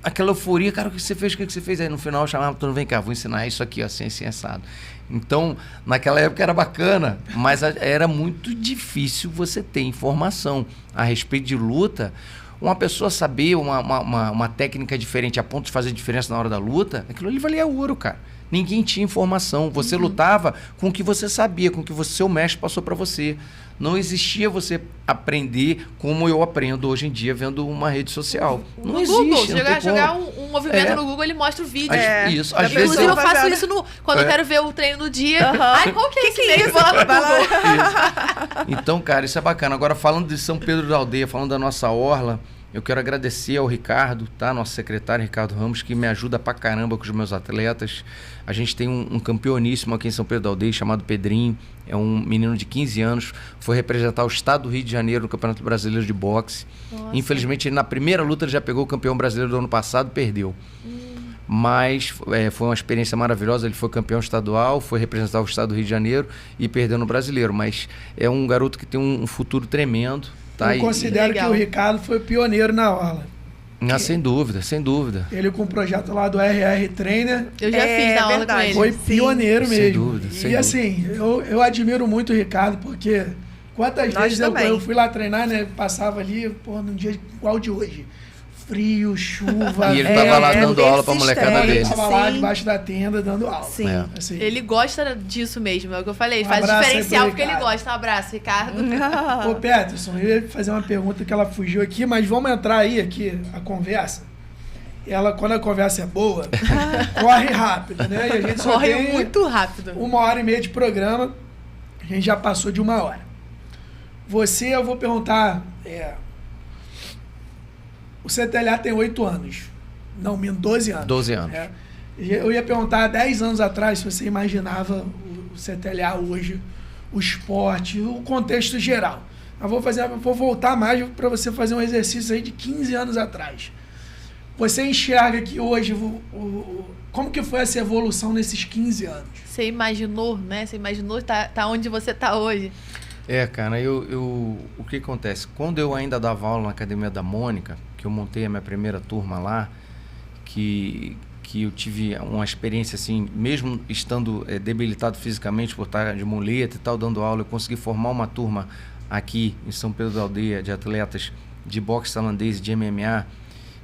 C: aquela euforia, cara, o que você fez, o que você fez? Aí no final eu chamava todo mundo, vem cá, vou ensinar isso aqui, ó, assim, assim, assado. Então, naquela época era bacana, mas era muito difícil você ter informação a respeito de luta. Uma pessoa saber uma técnica diferente a ponto de fazer diferença na hora da luta, aquilo ali valia ouro, cara. Ninguém tinha informação. Você lutava com o que você sabia, com o que seu mestre passou para você. Não existia você aprender como eu aprendo hoje em dia vendo uma rede social. Não existe.
A: Google, jogar um movimento no Google, ele mostra o vídeo.
C: Isso. Às vezes
A: Inclusive, eu faço isso quando eu quero ver o treino do dia. Ai, qual que é esse meio? Vou lá no Google.
C: Então, cara, isso é bacana. Agora, falando de São Pedro da Aldeia, falando da nossa orla, eu quero agradecer ao Ricardo, tá? Nosso secretário Ricardo Ramos, que me ajuda pra caramba com os meus atletas. A gente tem um campeoníssimo aqui em São Pedro da Aldeia chamado Pedrinho. É um menino de 15 anos, foi representar o estado do Rio de Janeiro no Campeonato Brasileiro de Boxe. Nossa. Infelizmente, na primeira luta ele já pegou o campeão brasileiro do ano passado e perdeu. Mas foi uma experiência maravilhosa. Ele foi campeão estadual, foi representar o estado do Rio de Janeiro e perdeu no brasileiro. Mas é um garoto que tem um futuro tremendo. Tá?
B: Eu considero que o Ricardo foi pioneiro na orla.
C: Sem dúvida, sem dúvida.
B: Ele com o projeto lá do RR Trainer.
A: Eu já fiz na aula com ele.
B: Foi pioneiro mesmo.
C: Sem dúvida, sem dúvida.
B: Assim, eu admiro muito o Ricardo, porque quantas vezes eu fui lá treinar, né? Passava ali, num dia igual de hoje. Frio, chuva.
C: E ele tava lá dando aula pra molecada dele.
B: Ele tava lá debaixo da tenda dando aula.
D: Sim.
B: Assim.
A: Ele gosta disso mesmo, é o que eu falei. Ele faz diferencial porque ele gosta. Um abraço, Ricardo.
B: Ô, Peterson, eu ia fazer uma pergunta que ela fugiu aqui, mas vamos entrar aqui, a conversa. Quando a conversa é boa, corre rápido, né? E a gente só
A: corre
B: tem
A: muito rápido.
B: 1h30 de programa, a gente já passou de 1 hora. Eu vou perguntar... O CTLA tem 8 anos. Não, 12 anos.
C: 12 anos.
B: Eu ia perguntar, há 10 anos atrás, se você imaginava o CTLA hoje, o esporte, o contexto geral. Eu vou voltar mais para você fazer um exercício aí de 15 anos atrás. Você enxerga que hoje, como que foi essa evolução nesses 15 anos?
A: Você imaginou, né? Você imaginou tá onde você tá hoje?
C: Cara, o que acontece? Quando eu ainda dava aula na Academia da Mônica, que eu montei a minha primeira turma lá, que eu tive uma experiência assim, mesmo estando debilitado fisicamente por estar de muleta e tal, dando aula, eu consegui formar uma turma aqui em São Pedro da Aldeia de atletas de boxe tailandês e de MMA,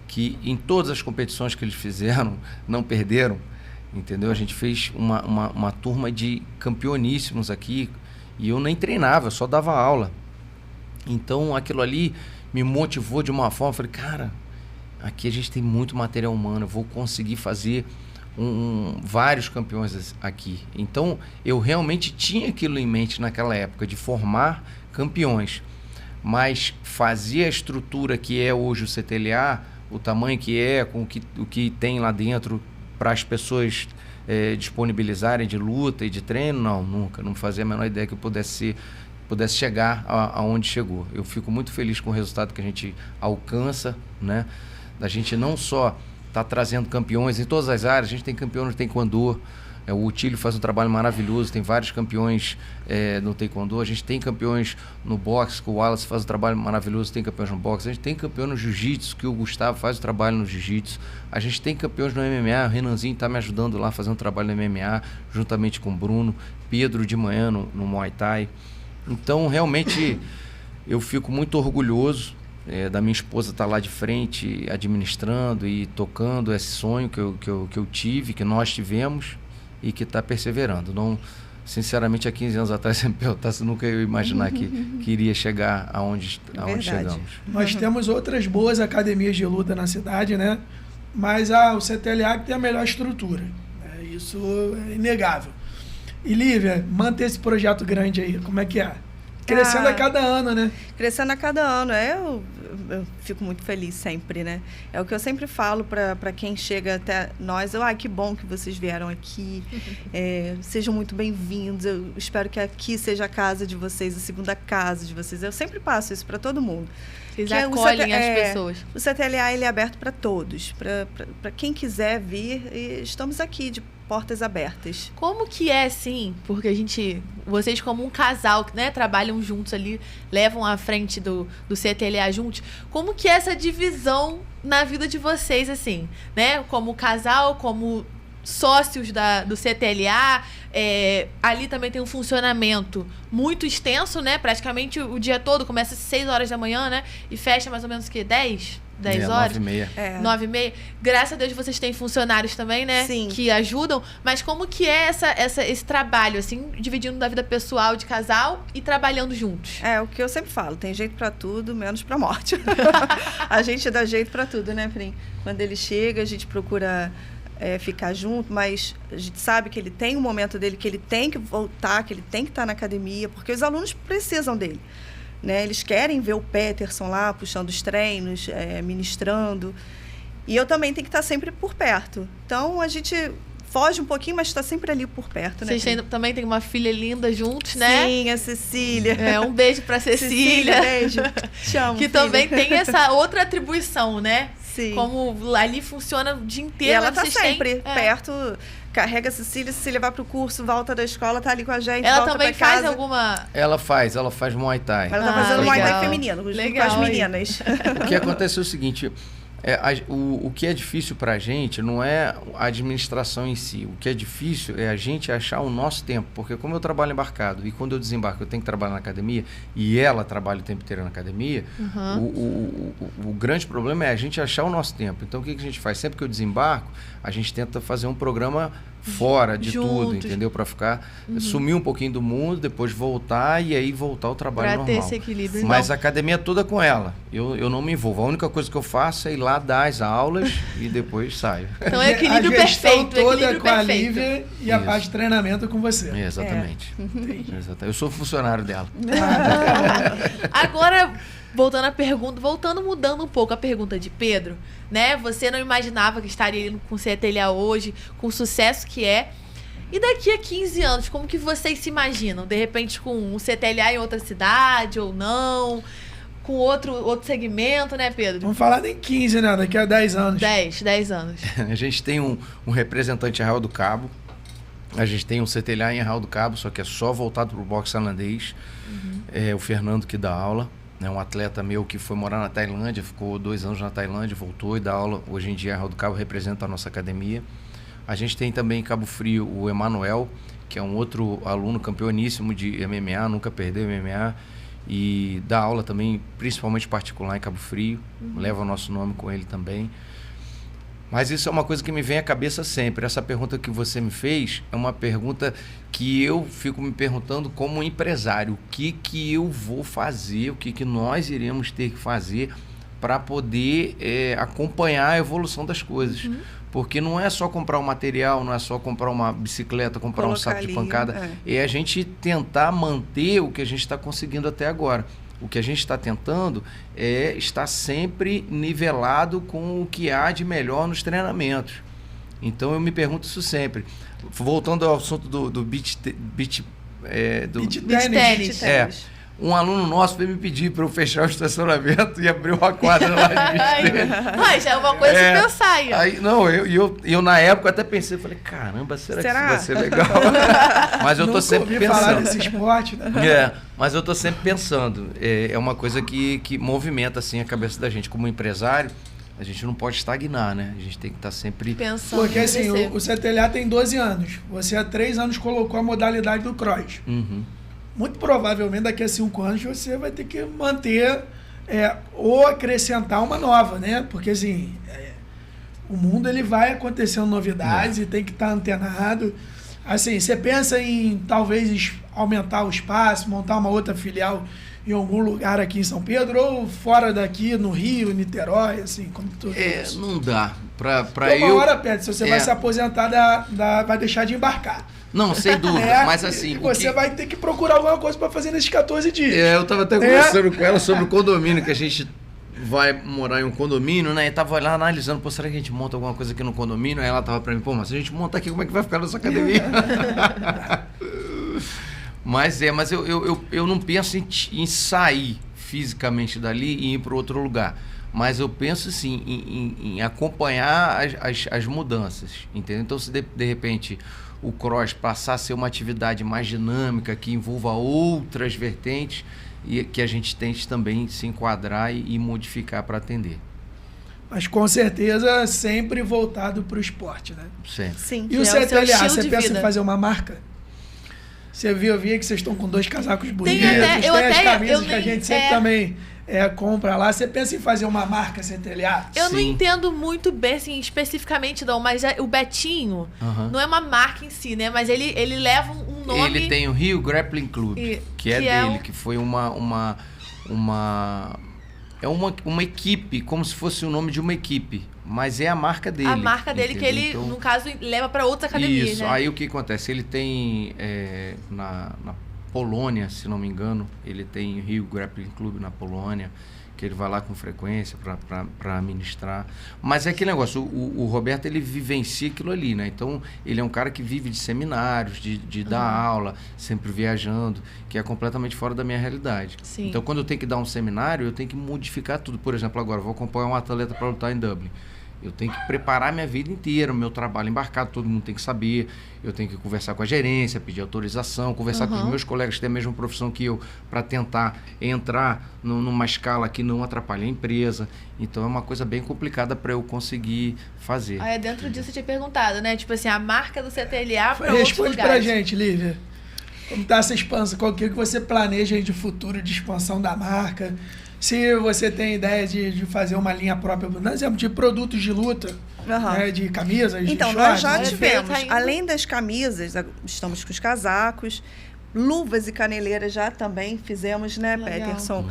C: que em todas as competições que eles fizeram, não perderam, entendeu? A gente fez uma turma de campeoníssimos aqui, e eu nem treinava, eu só dava aula. Então aquilo ali me motivou de uma forma, eu falei, cara, aqui a gente tem muito material humano, eu vou conseguir fazer vários campeões aqui. Então eu realmente tinha aquilo em mente naquela época, de formar campeões, mas fazer a estrutura que é hoje o CTLA, o tamanho que é, com o que tem lá dentro para as pessoas disponibilizarem de luta e de treino, não, nunca, não fazia a menor ideia que eu pudesse chegar aonde chegou. Eu fico muito feliz com o resultado que a gente alcança, né? Da gente não só tá trazendo campeões em todas as áreas, a gente tem campeão no taekwondo, O Otílio faz um trabalho maravilhoso, tem vários campeões no taekwondo, a gente tem campeões no boxe, que o Wallace faz um trabalho maravilhoso, tem campeões no boxe, a gente tem campeão no jiu-jitsu, que o Gustavo faz o trabalho no jiu-jitsu, a gente tem campeões no MMA, o Renanzinho está me ajudando lá fazendo trabalho no MMA, juntamente com o Bruno, Pedro de manhã no Muay Thai. Então, realmente, eu fico muito orgulhoso da minha esposa estar lá de frente, administrando e tocando esse sonho que eu tive, que nós tivemos, e que está perseverando. Não, sinceramente, há 15 anos atrás, se me perguntasse, nunca ia imaginar que iria chegar aonde chegamos.
B: Nós temos outras boas academias de luta na cidade, né? Mas o CTLA que tem a melhor estrutura. Isso é inegável. E, Lívia, manter esse projeto grande aí, como é que é? Crescendo a cada ano, né?
D: Crescendo a cada ano. Eu fico muito feliz sempre, né? É o que eu sempre falo para quem chega até nós. Que bom que vocês vieram aqui. Sejam muito bem-vindos. Eu espero que aqui seja a casa de vocês, a segunda casa de vocês. Eu sempre passo isso para todo mundo.
A: Vocês acolhem as pessoas.
D: O CTLA ele é aberto para todos. Para quem quiser vir, e estamos aqui de portas abertas.
A: Como que é, assim, porque vocês como um casal, né, trabalham juntos ali, levam à frente do CTLA juntos, como que é essa divisão na vida de vocês, assim, né, como casal, como sócios do CTLA, ali também tem um funcionamento muito extenso, né, praticamente o dia todo, começa às 6 horas da manhã, né, e fecha mais ou menos, 10 horas?
C: 9h30.
A: 9h30. Graças a Deus vocês têm funcionários também, né?
D: Sim.
A: Que ajudam. Mas como que é esse trabalho, assim, dividindo da vida pessoal de casal e trabalhando juntos?
D: O que eu sempre falo, tem jeito pra tudo, menos pra morte. A gente dá jeito pra tudo, né, Prim? Quando ele chega, a gente procura ficar junto, mas a gente sabe que ele tem um momento dele, que ele tem que voltar, que ele tem que estar na academia, porque os alunos precisam dele. Né? Eles querem ver o Peterson lá, puxando os treinos, ministrando. E eu também tenho que estar sempre por perto. Então, a gente foge um pouquinho, mas está sempre ali por perto.
A: Vocês também têm uma filha linda juntos, né?
D: Sim, a Cecília.
A: Um beijo para Cecília.
D: Beijo. Te amo,
A: que
D: filha.
A: também tem essa outra atribuição, né?
D: Sim.
A: Como ali funciona o dia inteiro.
D: E ela está sempre perto, carrega a Cecília vai pro curso, volta da escola, tá ali com a gente,
A: ela
D: volta
A: também
D: pra
A: faz
D: casa.
A: alguma...
C: Ela faz Muay Thai.
D: Ela tá fazendo
A: legal.
D: Muay Thai feminino, com as meninas.
C: O que acontece é o seguinte, o que é difícil pra gente não é a administração em si. O que é difícil é a gente achar o nosso tempo. Porque como eu trabalho embarcado e quando eu desembarco eu tenho que trabalhar na academia e ela trabalha o tempo inteiro na academia, o grande problema é a gente achar o nosso tempo. Então o que a gente faz? Sempre que eu desembarco, a gente tenta fazer um programa fora de tudo, entendeu? Para ficar, sumir um pouquinho do mundo, depois voltar e aí voltar ao trabalho normal.
A: Para ter esse equilíbrio.
C: Mas a academia é toda com ela. Eu não me envolvo. A única coisa que eu faço é ir lá dar as aulas e depois saio.
A: Então é equilíbrio perfeito.
B: Toda com a Lívia e a parte de treinamento com você.
C: Exatamente. Eu sou funcionário dela.
A: Agora, mudando um pouco a pergunta de Pedro, né? Você não imaginava que estaria com o CTLA hoje, com o sucesso que é. E daqui a 15 anos, como que vocês se imaginam? De repente com um CTLA em outra cidade ou não? Com outro segmento, né, Pedro?
B: Vamos falar nem 15, né? Daqui a 10 anos.
A: 10 anos.
C: A gente tem um representante em Arraial do Cabo. A gente tem um CTLA em Arraial do Cabo, só que é só voltado para o boxe tailandês. É o Fernando que dá aula. É um atleta meu que foi morar na Tailândia, ficou 2 anos na Tailândia, voltou e dá aula. Hoje em dia, Arraial do Cabo representa a nossa academia. A gente tem também em Cabo Frio o Emanuel, que é um outro aluno campeoníssimo de MMA, nunca perdeu MMA. E dá aula também, principalmente particular em Cabo Frio. Leva o nosso nome com ele também. Mas isso é uma coisa que me vem à cabeça sempre. Essa pergunta que você me fez é uma pergunta que eu fico me perguntando como empresário. O que eu vou fazer, o que nós iremos ter que fazer para poder acompanhar a evolução das coisas. Porque não é só comprar um material, não é só comprar uma bicicleta, comprar um saco de pancada. É a gente tentar manter o que a gente está conseguindo até agora. O que a gente está tentando é estar sempre nivelado com o que há de melhor nos treinamentos. Então eu me pergunto isso sempre. Voltando ao assunto do beach tennis. um aluno nosso veio me pedir para eu fechar o estacionamento e abrir uma quadra lá de bicicleta.
A: Mas é uma coisa de pensar aí.
C: Não, eu na época até pensei, falei, caramba, será que isso vai ser legal? Mas eu tô sempre pensando.
B: Falar desse esporte, né?
C: Mas eu tô sempre pensando. É uma coisa que movimenta assim a cabeça da gente. Como empresário, a gente não pode estagnar, né? A gente tem que estar sempre
A: pensando.
B: Porque assim, o CTLA tem 12 anos. Você há 3 anos colocou a modalidade do cross. Muito provavelmente daqui a 5 anos você vai ter que manter ou acrescentar uma nova, né? Porque assim, o mundo ele vai acontecendo novidades e tem que estar antenado. Assim, você pensa em talvez aumentar o espaço, montar uma outra filial em algum lugar aqui em São Pedro ou fora daqui, no Rio, Niterói, assim, como tudo isso?
C: Não dá. Pra
B: uma hora, Pedro, se você vai se aposentar, vai deixar de embarcar.
C: Não, sem dúvida, mas assim...
B: Você vai ter que procurar alguma coisa para fazer nesses 14 dias.
C: Eu estava até conversando com ela sobre o condomínio, que a gente vai morar em um condomínio, né? E tava lá analisando, pô, será que a gente monta alguma coisa aqui no condomínio? Aí ela tava para mim, pô, mas se a gente montar aqui, como é que vai ficar nossa academia? Mas eu não penso em sair fisicamente dali e ir para outro lugar. Mas eu penso, sim, em acompanhar as mudanças, entendeu? Então, se de repente o cross passar a ser uma atividade mais dinâmica, que envolva outras vertentes, e que a gente tente também se enquadrar e modificar para atender.
B: Mas com certeza sempre voltado para o esporte, né?
C: Sempre.
D: Sim.
B: E o CTLA, você pensa em fazer uma marca? Você viu que vocês estão com 2 casacos bonitos, tem as camisas que a gente sempre também compra lá. Você pensa em fazer uma marca CTLA?
A: Eu não entendo muito bem, assim, especificamente não, mas o Betinho não é uma marca em si, né? Mas ele leva um nome...
C: Ele tem o Rio Grappling Club, que é dele, que foi uma equipe, como se fosse o nome de uma equipe, mas é a marca dele.
A: A marca dele, entendeu? Que ele, então, no caso, leva para outras academias,
C: isso, né? Aí o que acontece? Ele tem na Polônia, se não me engano, ele tem o Rio Grappling Club na Polônia, que ele vai lá com frequência para ministrar. Mas é aquele negócio, o Roberto, ele vivencia aquilo ali, né? Então, ele é um cara que vive de seminários, de dar aula, sempre viajando, que é completamente fora da minha realidade.
A: Sim.
C: Então, quando eu tenho que dar um seminário, eu tenho que modificar tudo. Por exemplo, agora, eu vou acompanhar um atleta para lutar em Dublin. Eu tenho que preparar minha vida inteira, o meu trabalho embarcado, todo mundo tem que saber. Eu tenho que conversar com a gerência, pedir autorização, conversar com os meus colegas que têm a mesma profissão que eu, para tentar entrar numa escala que não atrapalhe a empresa. Então é uma coisa bem complicada para eu conseguir fazer.
A: Dentro disso eu tinha perguntado, né? Tipo assim, a marca do CTLA para outros
B: lugares. Responde pra gente, Lívia. Como está essa expansão? Qual que você planeja de futuro de expansão da marca? Se você tem ideia de fazer uma linha própria, por exemplo, de produtos de luta, né, de camisas,
D: então,
B: de shorts.
D: Nós já tivemos, além das camisas, estamos com os casacos, luvas e caneleiras já também fizemos, né, Peterson?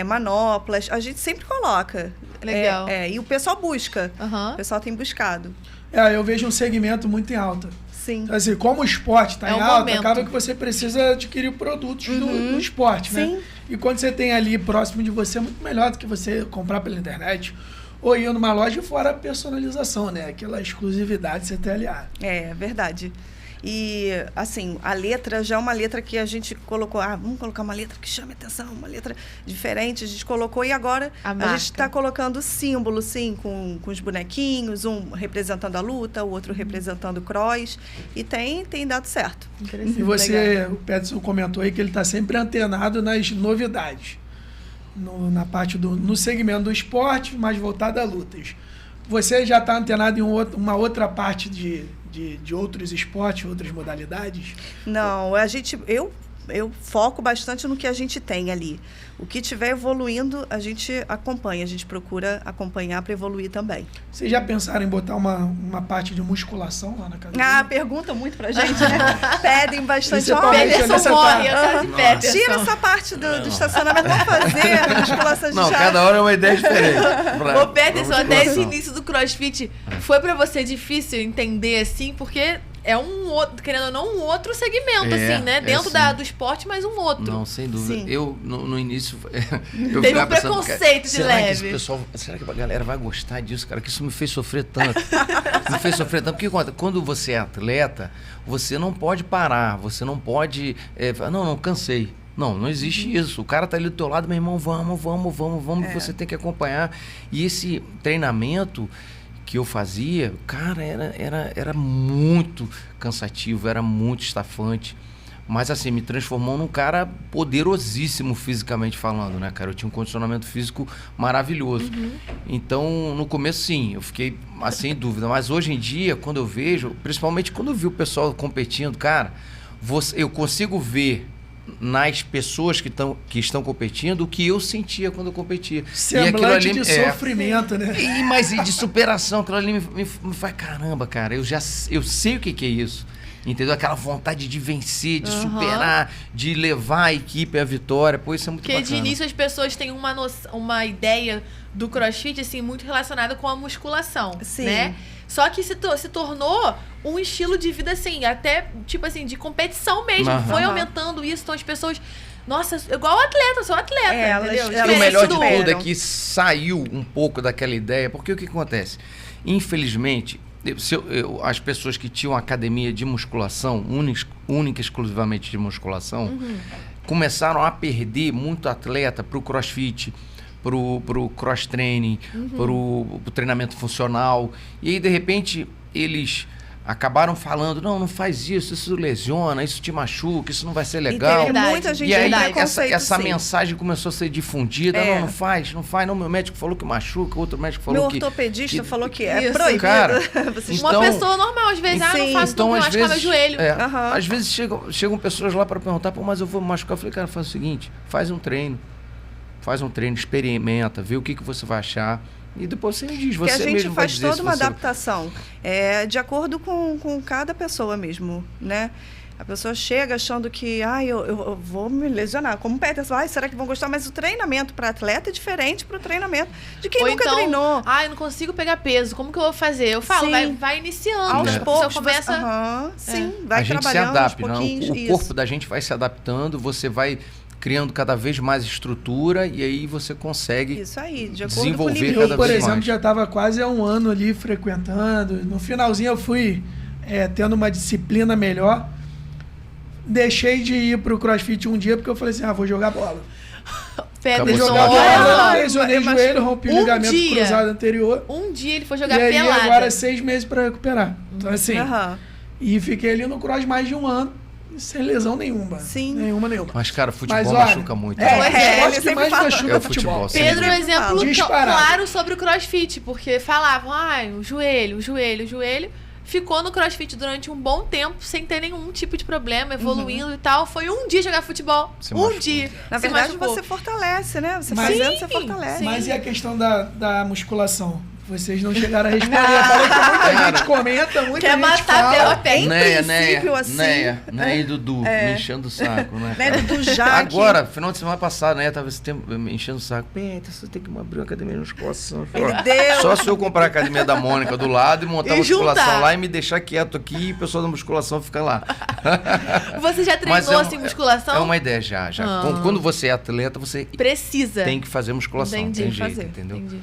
D: Manoplas, a gente sempre coloca.
A: Legal.
D: E o pessoal busca, o pessoal tem buscado.
B: Eu vejo um segmento muito em alta.
D: Sim.
B: Então, assim, como o esporte está em alta, acaba que você precisa adquirir produtos do esporte, né?
D: Sim.
B: E quando você tem ali próximo de você, é muito melhor do que você comprar pela internet ou ir numa loja, fora a personalização, né? Aquela exclusividade CTLA.
D: É verdade. E, assim, a letra já é uma letra que a gente colocou. Vamos colocar uma letra que chame atenção, uma letra diferente. A gente colocou e agora a gente está colocando símbolo, sim, com os bonequinhos, um representando a luta, o outro representando o cross. E tem dado certo.
B: E você, o Peterson comentou aí que ele está sempre antenado nas novidades. Na parte no segmento do esporte, mais voltado a lutas. Você já está antenado em uma outra parte de outros esportes, outras modalidades?
D: Não, eu foco bastante no que a gente tem ali. O que estiver evoluindo, a gente acompanha, a gente procura acompanhar para evoluir também.
B: Vocês já pensaram em botar uma parte de musculação lá na academia?
D: Perguntam muito pra gente, né? Pedem bastante.
A: Peterson morre,
D: tira essa parte do estacionamento, vamos fazer musculação de
C: Não, cada hora é uma ideia diferente.
A: Ô, Peterson, até esse início do CrossFit, foi pra você difícil entender, assim, porque é um outro, querendo ou não, um outro segmento, assim, né? Dentro do esporte, mas um outro.
C: Não, sem dúvida.
D: Sim.
C: Eu, no início... eu
A: teve um preconceito de leve.
C: Será que a galera vai gostar disso, cara? Que isso me fez sofrer tanto. Me fez sofrer tanto. Porque quando você é atleta, você não pode parar, você não pode... não, cansei. Não existe isso. O cara tá ali do teu lado, meu irmão, vamos, você tem que acompanhar. E esse treinamento que eu fazia, cara, era muito cansativo, era muito estafante. Mas assim, me transformou num cara poderosíssimo fisicamente falando, né, cara? Eu tinha um condicionamento físico maravilhoso. Então, no começo, sim, eu fiquei assim, em dúvida. Mas hoje em dia, quando eu vejo, principalmente quando eu vi o pessoal competindo, cara, eu consigo ver nas pessoas que estão competindo o que eu sentia quando eu competia.
B: Semblante de sofrimento, né?
C: Mas de superação, aquilo ali me faz, caramba, cara, eu sei o que é isso. Entendeu? Aquela vontade de vencer, de superar, de levar a equipe à vitória. Pô, isso é muito bacana.
A: Porque de início as pessoas têm uma ideia do CrossFit, assim, muito relacionada com a musculação, né? Só que se tornou um estilo de vida, assim, até, tipo assim, de competição mesmo. Foi aumentando isso, então as pessoas... Nossa, igual atleta, eu sou atleta, entendeu?
C: E o melhor de tudo é que saiu um pouco daquela ideia, porque o que acontece? Infelizmente... as pessoas que tinham academia de musculação, única exclusivamente de musculação, começaram a perder muito atleta para o crossfit, para o cross-training, para o treinamento funcional. E aí, de repente, eles acabaram falando, não faz isso, isso lesiona, isso te machuca, isso não vai ser legal.
D: E muita gente
C: e aí
D: essa
C: mensagem começou a ser difundida, não faz, meu médico falou que machuca, outro médico falou
D: que... Meu ortopedista falou que é proibido.
C: Cara,
A: uma pessoa normal, às vezes, não faço, então, não machucar meu joelho.
C: Às vezes chegam pessoas lá para perguntar, mas eu vou me machucar. Eu falei, cara, faz o seguinte, faz um treino, experimenta, vê o que você vai achar. E depois você me diz, você mesmo vai dizer.
D: Porque a gente faz toda uma adaptação, de acordo com cada pessoa mesmo, né? A pessoa chega achando que, eu vou me lesionar. Como o Peterson, será que vão gostar? Mas o treinamento para atleta é diferente para o treinamento de quem nunca treinou.
A: Eu não consigo pegar peso, como que eu vou fazer? Eu falo, vai iniciando.
D: Aos poucos,
A: começa...
D: vai
C: a gente
D: trabalhando
C: se adapta,
D: aos pouquinhos.
C: O corpo da gente vai se adaptando, você vai criando cada vez mais estrutura e aí você consegue desenvolver cada vez mais.
B: Eu, por exemplo, já estava quase há um ano ali frequentando. No finalzinho eu fui tendo uma disciplina melhor. Deixei de ir pro CrossFit um dia porque eu falei assim, vou jogar bola.
A: Vou
B: jogar bola, lesionei o joelho, rompi o ligamento cruzado anterior.
A: Um dia ele foi jogar
B: pelada. E aí agora 6 meses para recuperar. Então assim, e fiquei ali no cross mais de um ano. Sem lesão nenhuma.
D: Sim.
B: Nenhuma.
C: Mas, cara, futebol machuca muito.
B: O esporte que mais machuca é futebol.
A: Pedro é um exemplo claro sobre o CrossFit, porque falavam, o joelho. Ficou no CrossFit durante um bom tempo, sem ter nenhum tipo de problema, evoluindo e tal. Foi um dia jogar futebol. Dia.
D: Na verdade, você fortalece, né? Você fazendo, você fortalece.
B: Mas e a questão da musculação? Vocês não chegaram a responder. Falei que muita gente comenta, muita gente fala.
C: Né, e Dudu, me enchendo o saco, né?
D: Dudu já.
C: Agora, final de semana passada, né, tava esse tempo me enchendo o saco. Você tem que abrir uma academia de musculação. Só se eu comprar a academia da Mônica do lado e montar a musculação lá e me deixar quieto aqui e o pessoal da musculação fica lá.
A: Você já treinou assim musculação?
C: É uma ideia já. Quando você é atleta, você
A: precisa.
C: Tem que fazer musculação. Tem jeito, entendeu?
A: Entendi.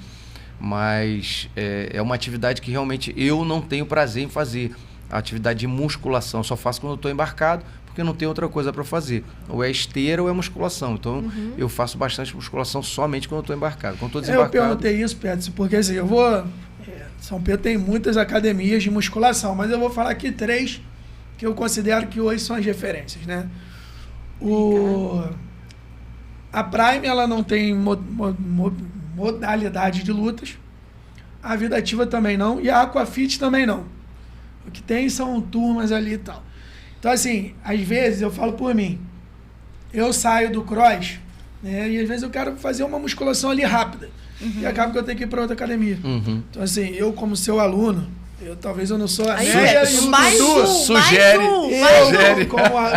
C: Mas é uma atividade que realmente eu não tenho prazer em fazer. A atividade de musculação eu só faço quando eu estou embarcado, porque não tem outra coisa para fazer. Ou é esteira ou é musculação. Então, eu faço bastante musculação somente quando eu estou embarcado. Quando estou desembarcado...
B: Eu perguntei isso, Peterson, porque assim, eu vou... São Pedro tem muitas academias de musculação, mas eu vou falar aqui 3 que eu considero que hoje são as referências, né? A Prime, ela não tem modalidade de lutas. A Vida Ativa também não. E a Aquafit também não. O que tem são turmas ali e tal. Então, assim, às vezes eu falo por mim. Eu saio do cross, né? E às vezes eu quero fazer uma musculação ali rápida. E acaba que eu tenho que ir para outra academia. Então, assim, eu como seu aluno, talvez eu não sou a
C: Sugere.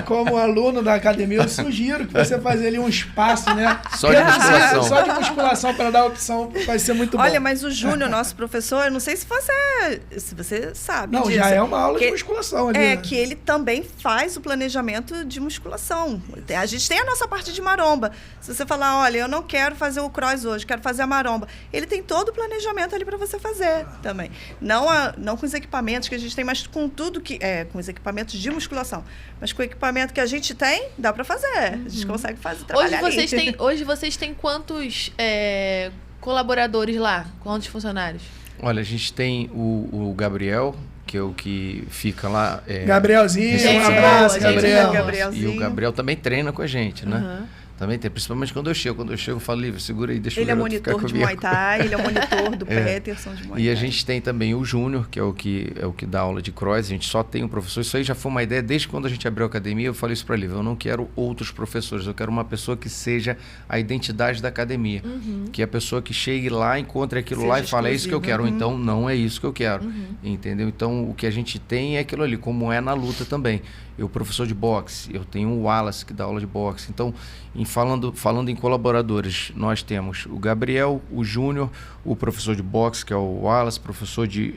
B: Como aluno da academia, eu sugiro que você faça ali um espaço, né?
C: Só de musculação.
B: Só de musculação para dar opção, vai ser muito bom.
D: Olha, mas o Júnior, nosso professor, eu não sei se você sabe
B: disso. Já é uma aula de musculação ali.
D: Que ele também faz o planejamento de musculação. A gente tem a nossa parte de maromba. Se você falar, olha, eu não quero fazer o cross hoje, quero fazer a maromba. Ele tem todo o planejamento ali para você fazer também. Não não com os equipamentos que a gente tem, mas com tudo que... com os equipamentos de musculação. Mas com o equipamento que a gente tem, dá para fazer. A gente consegue fazer, trabalhar
A: Hoje vocês têm quantos colaboradores lá? Quantos funcionários?
C: Olha, a gente tem o Gabriel, que é o que fica lá.
B: Gabrielzinho,
A: Gente,
B: um abraço,
A: boa,
B: Gabriel.
D: Gabrielzinho.
C: E o Gabriel também treina com a gente, né?
A: Uhum.
C: Também tem, principalmente quando eu chego. Quando eu chego, eu falo, Lívia, segura aí, deixa
D: Ele
C: o
D: é
C: garoto ficar
D: monitor de
C: comigo.
D: Muay Thai, ele é monitor do Peterson de Muay Thai.
C: E a gente tem também o Júnior, que é o que dá aula de cross. A gente só tem um professor. Isso aí já foi uma ideia desde quando a gente abriu a academia. Eu falei isso para a Lívia, eu não quero outros professores, eu quero uma pessoa que seja a identidade da academia. Que a pessoa que chegue lá, encontre aquilo
D: Seja
C: lá e fale, é isso que eu quero. Ou então, não é isso que eu quero. Entendeu? Então, o que a gente tem é aquilo ali, como é na luta também. Eu, professor de boxe, eu tenho o Wallace, que dá aula de boxe. Então, falando em colaboradores, nós temos o Gabriel, o Júnior, o professor de boxe, que é o Wallace, professor de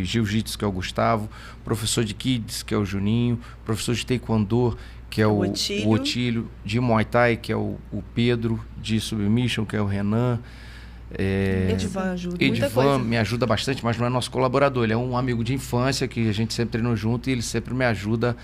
C: jiu-jitsu, que é o Gustavo, professor de kids, que é o Juninho, professor de taekwondo, que é o Otílio, de Muay Thai, que é o Pedro, de submission, que é o Renan.
D: Edivan ajuda.
C: Edivan me ajuda bastante, mas não é nosso colaborador. Ele é um amigo de infância que a gente sempre treinou junto e ele sempre me ajuda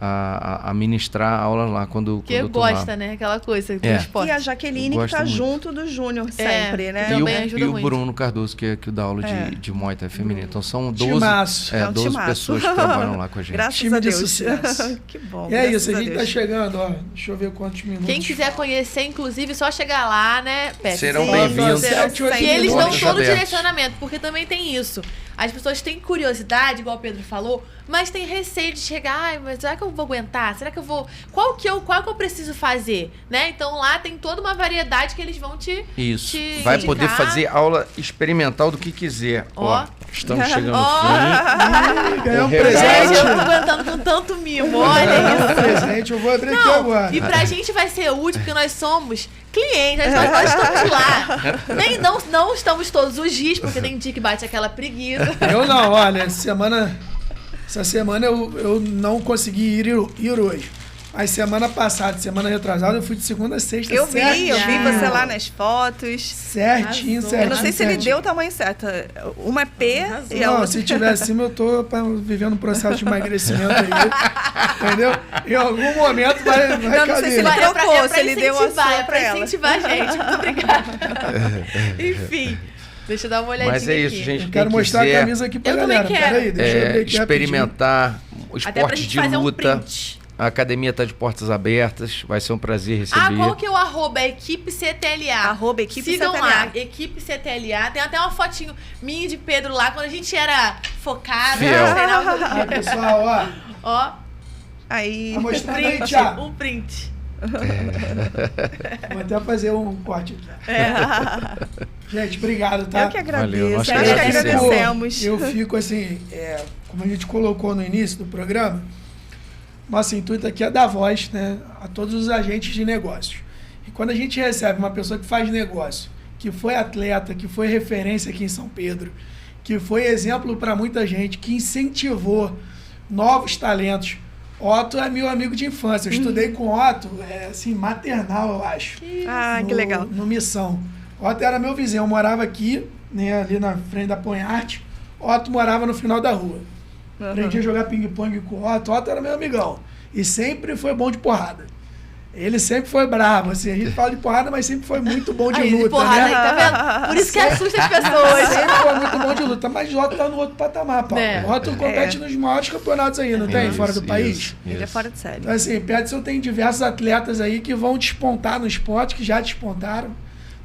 C: a ministrar a aula lá quando eu tô lá.
A: Gosta, né? Aquela coisa do esporte.
D: E a Jaqueline, que tá junto do Júnior sempre, né?
A: Também ajuda
C: e o
A: muito.
C: Bruno Cardoso, que dá aula de Muay Thai feminino. Então são 12,
B: Timaço.
C: 12 pessoas que trabalham lá com a gente.
D: Graças
B: Time
D: a
B: de
D: Deus.
B: sucesso.
D: Que bom.
B: E é isso, a
D: graças
B: gente tá chegando, ó. Deixa eu ver quantos minutos.
A: Quem quiser conhecer, inclusive, só chegar lá, né, Peterson?
C: Serão
D: Sim,
C: bem-vindos.
D: serão
A: E eles dão
C: Portas
A: todo o
C: abertas.
A: direcionamento, porque também tem isso. As pessoas têm curiosidade, igual o Pedro falou, mas tem receio de chegar, ai, mas será que eu vou aguentar? Será que eu vou... Qual que eu preciso fazer? Né? Então lá tem toda uma variedade que eles vão
C: Isso.
A: te
C: Vai
A: indicar.
C: poder fazer aula experimental do que quiser. Ó, estamos chegando no fim.
B: Ganhar um
C: Gente,
A: Gente,
B: presente.
A: eu não tô aguentando com tanto mimo, olha
B: Ganhar
A: isso.
B: um presente, eu vou abrir aqui
A: Não,
B: agora.
A: e pra gente vai ser útil, porque nós somos clientes, nós estamos lá. Não estamos todos os dias, porque tem dia que bate aquela preguiça.
B: Eu não, olha, essa semana eu não consegui ir hoje. Mas semana passada, semana retrasada, eu fui de segunda a sexta.
D: Eu vi
A: certinho.
D: você lá nas fotos.
B: Certinho,
A: Arrasou.
B: certinho.
D: Eu não sei se ele
B: certinho.
D: deu o tamanho certo. Uma é P e a
B: Não,
D: outra...
B: se tiver acima, eu tô vivendo um processo de emagrecimento aí. Entendeu? Em algum momento vai
D: não sei se
B: caber.
D: ele
A: Vai,
D: trocou, se ele deu a sua
A: é
D: pra
A: pra
D: ela.
A: incentivar a gente. Muito obrigada. Enfim, deixa eu dar uma olhadinha
C: Mas é isso,
A: aqui.
C: gente.
B: Eu quero
C: quem
B: mostrar
C: quiser,
B: a camisa aqui pra
A: Eu também
B: galera.
A: quero.
B: Peraí, deixa eu abrir aqui
C: experimentar o
A: Até pra
C: esporte
A: gente
C: de
A: fazer um
C: luta.
A: print.
C: A academia está de portas abertas. Vai ser um prazer receber.
A: Ah, qual que é o arroba? Equipe CTLA.
D: Arroba Equipe
A: Sigam
D: CTLA.
A: lá, Equipe CTLA. Tem até uma fotinho minha e de Pedro lá, quando a gente era focada.
C: Fiel.
A: treinava-
B: Ah, pessoal, ó.
A: Ó,
D: Aí...
B: Tá mostrando aí,
A: print,
B: Thiago.
A: um print.
B: Vou até fazer um corte aqui. Gente, obrigado, tá?
D: Eu que agradeço.
C: Valeu, nós
D: Nós
C: que
D: que
C: agradecemos.
D: agradecemos.
B: Eu fico assim, como a gente colocou no início do programa, nosso intuito aqui é dar voz, né, a todos os agentes de negócios. E quando a gente recebe uma pessoa que faz negócio, que foi atleta, que foi referência aqui em São Pedro, que foi exemplo para muita gente, que incentivou novos talentos. Otto é meu amigo de infância. Eu estudei com Otto, assim, maternal, eu acho.
D: Que legal.
B: No Missão. Otto era meu vizinho, eu morava aqui, né, ali na frente da Ponharte. Otto morava no final da rua. Aprendi a jogar ping-pong com o Otto. Otto era meu amigão. E sempre foi bom de porrada. Ele sempre foi bravo, assim. A gente fala de porrada, mas sempre foi muito bom de
A: Aí,
B: luta,
A: porrada
B: né?
A: aí, tá vendo? Por isso que assusta as pessoas.
B: Sempre foi muito bom de luta. Mas o Otto tá no outro patamar, Paulo.
A: É.
B: O Otto compete nos maiores campeonatos aí, não tem? Fora do país.
D: Ele é fora de série.
B: Então, assim, Peterson tem diversos atletas aí que vão despontar no esporte, que já despontaram.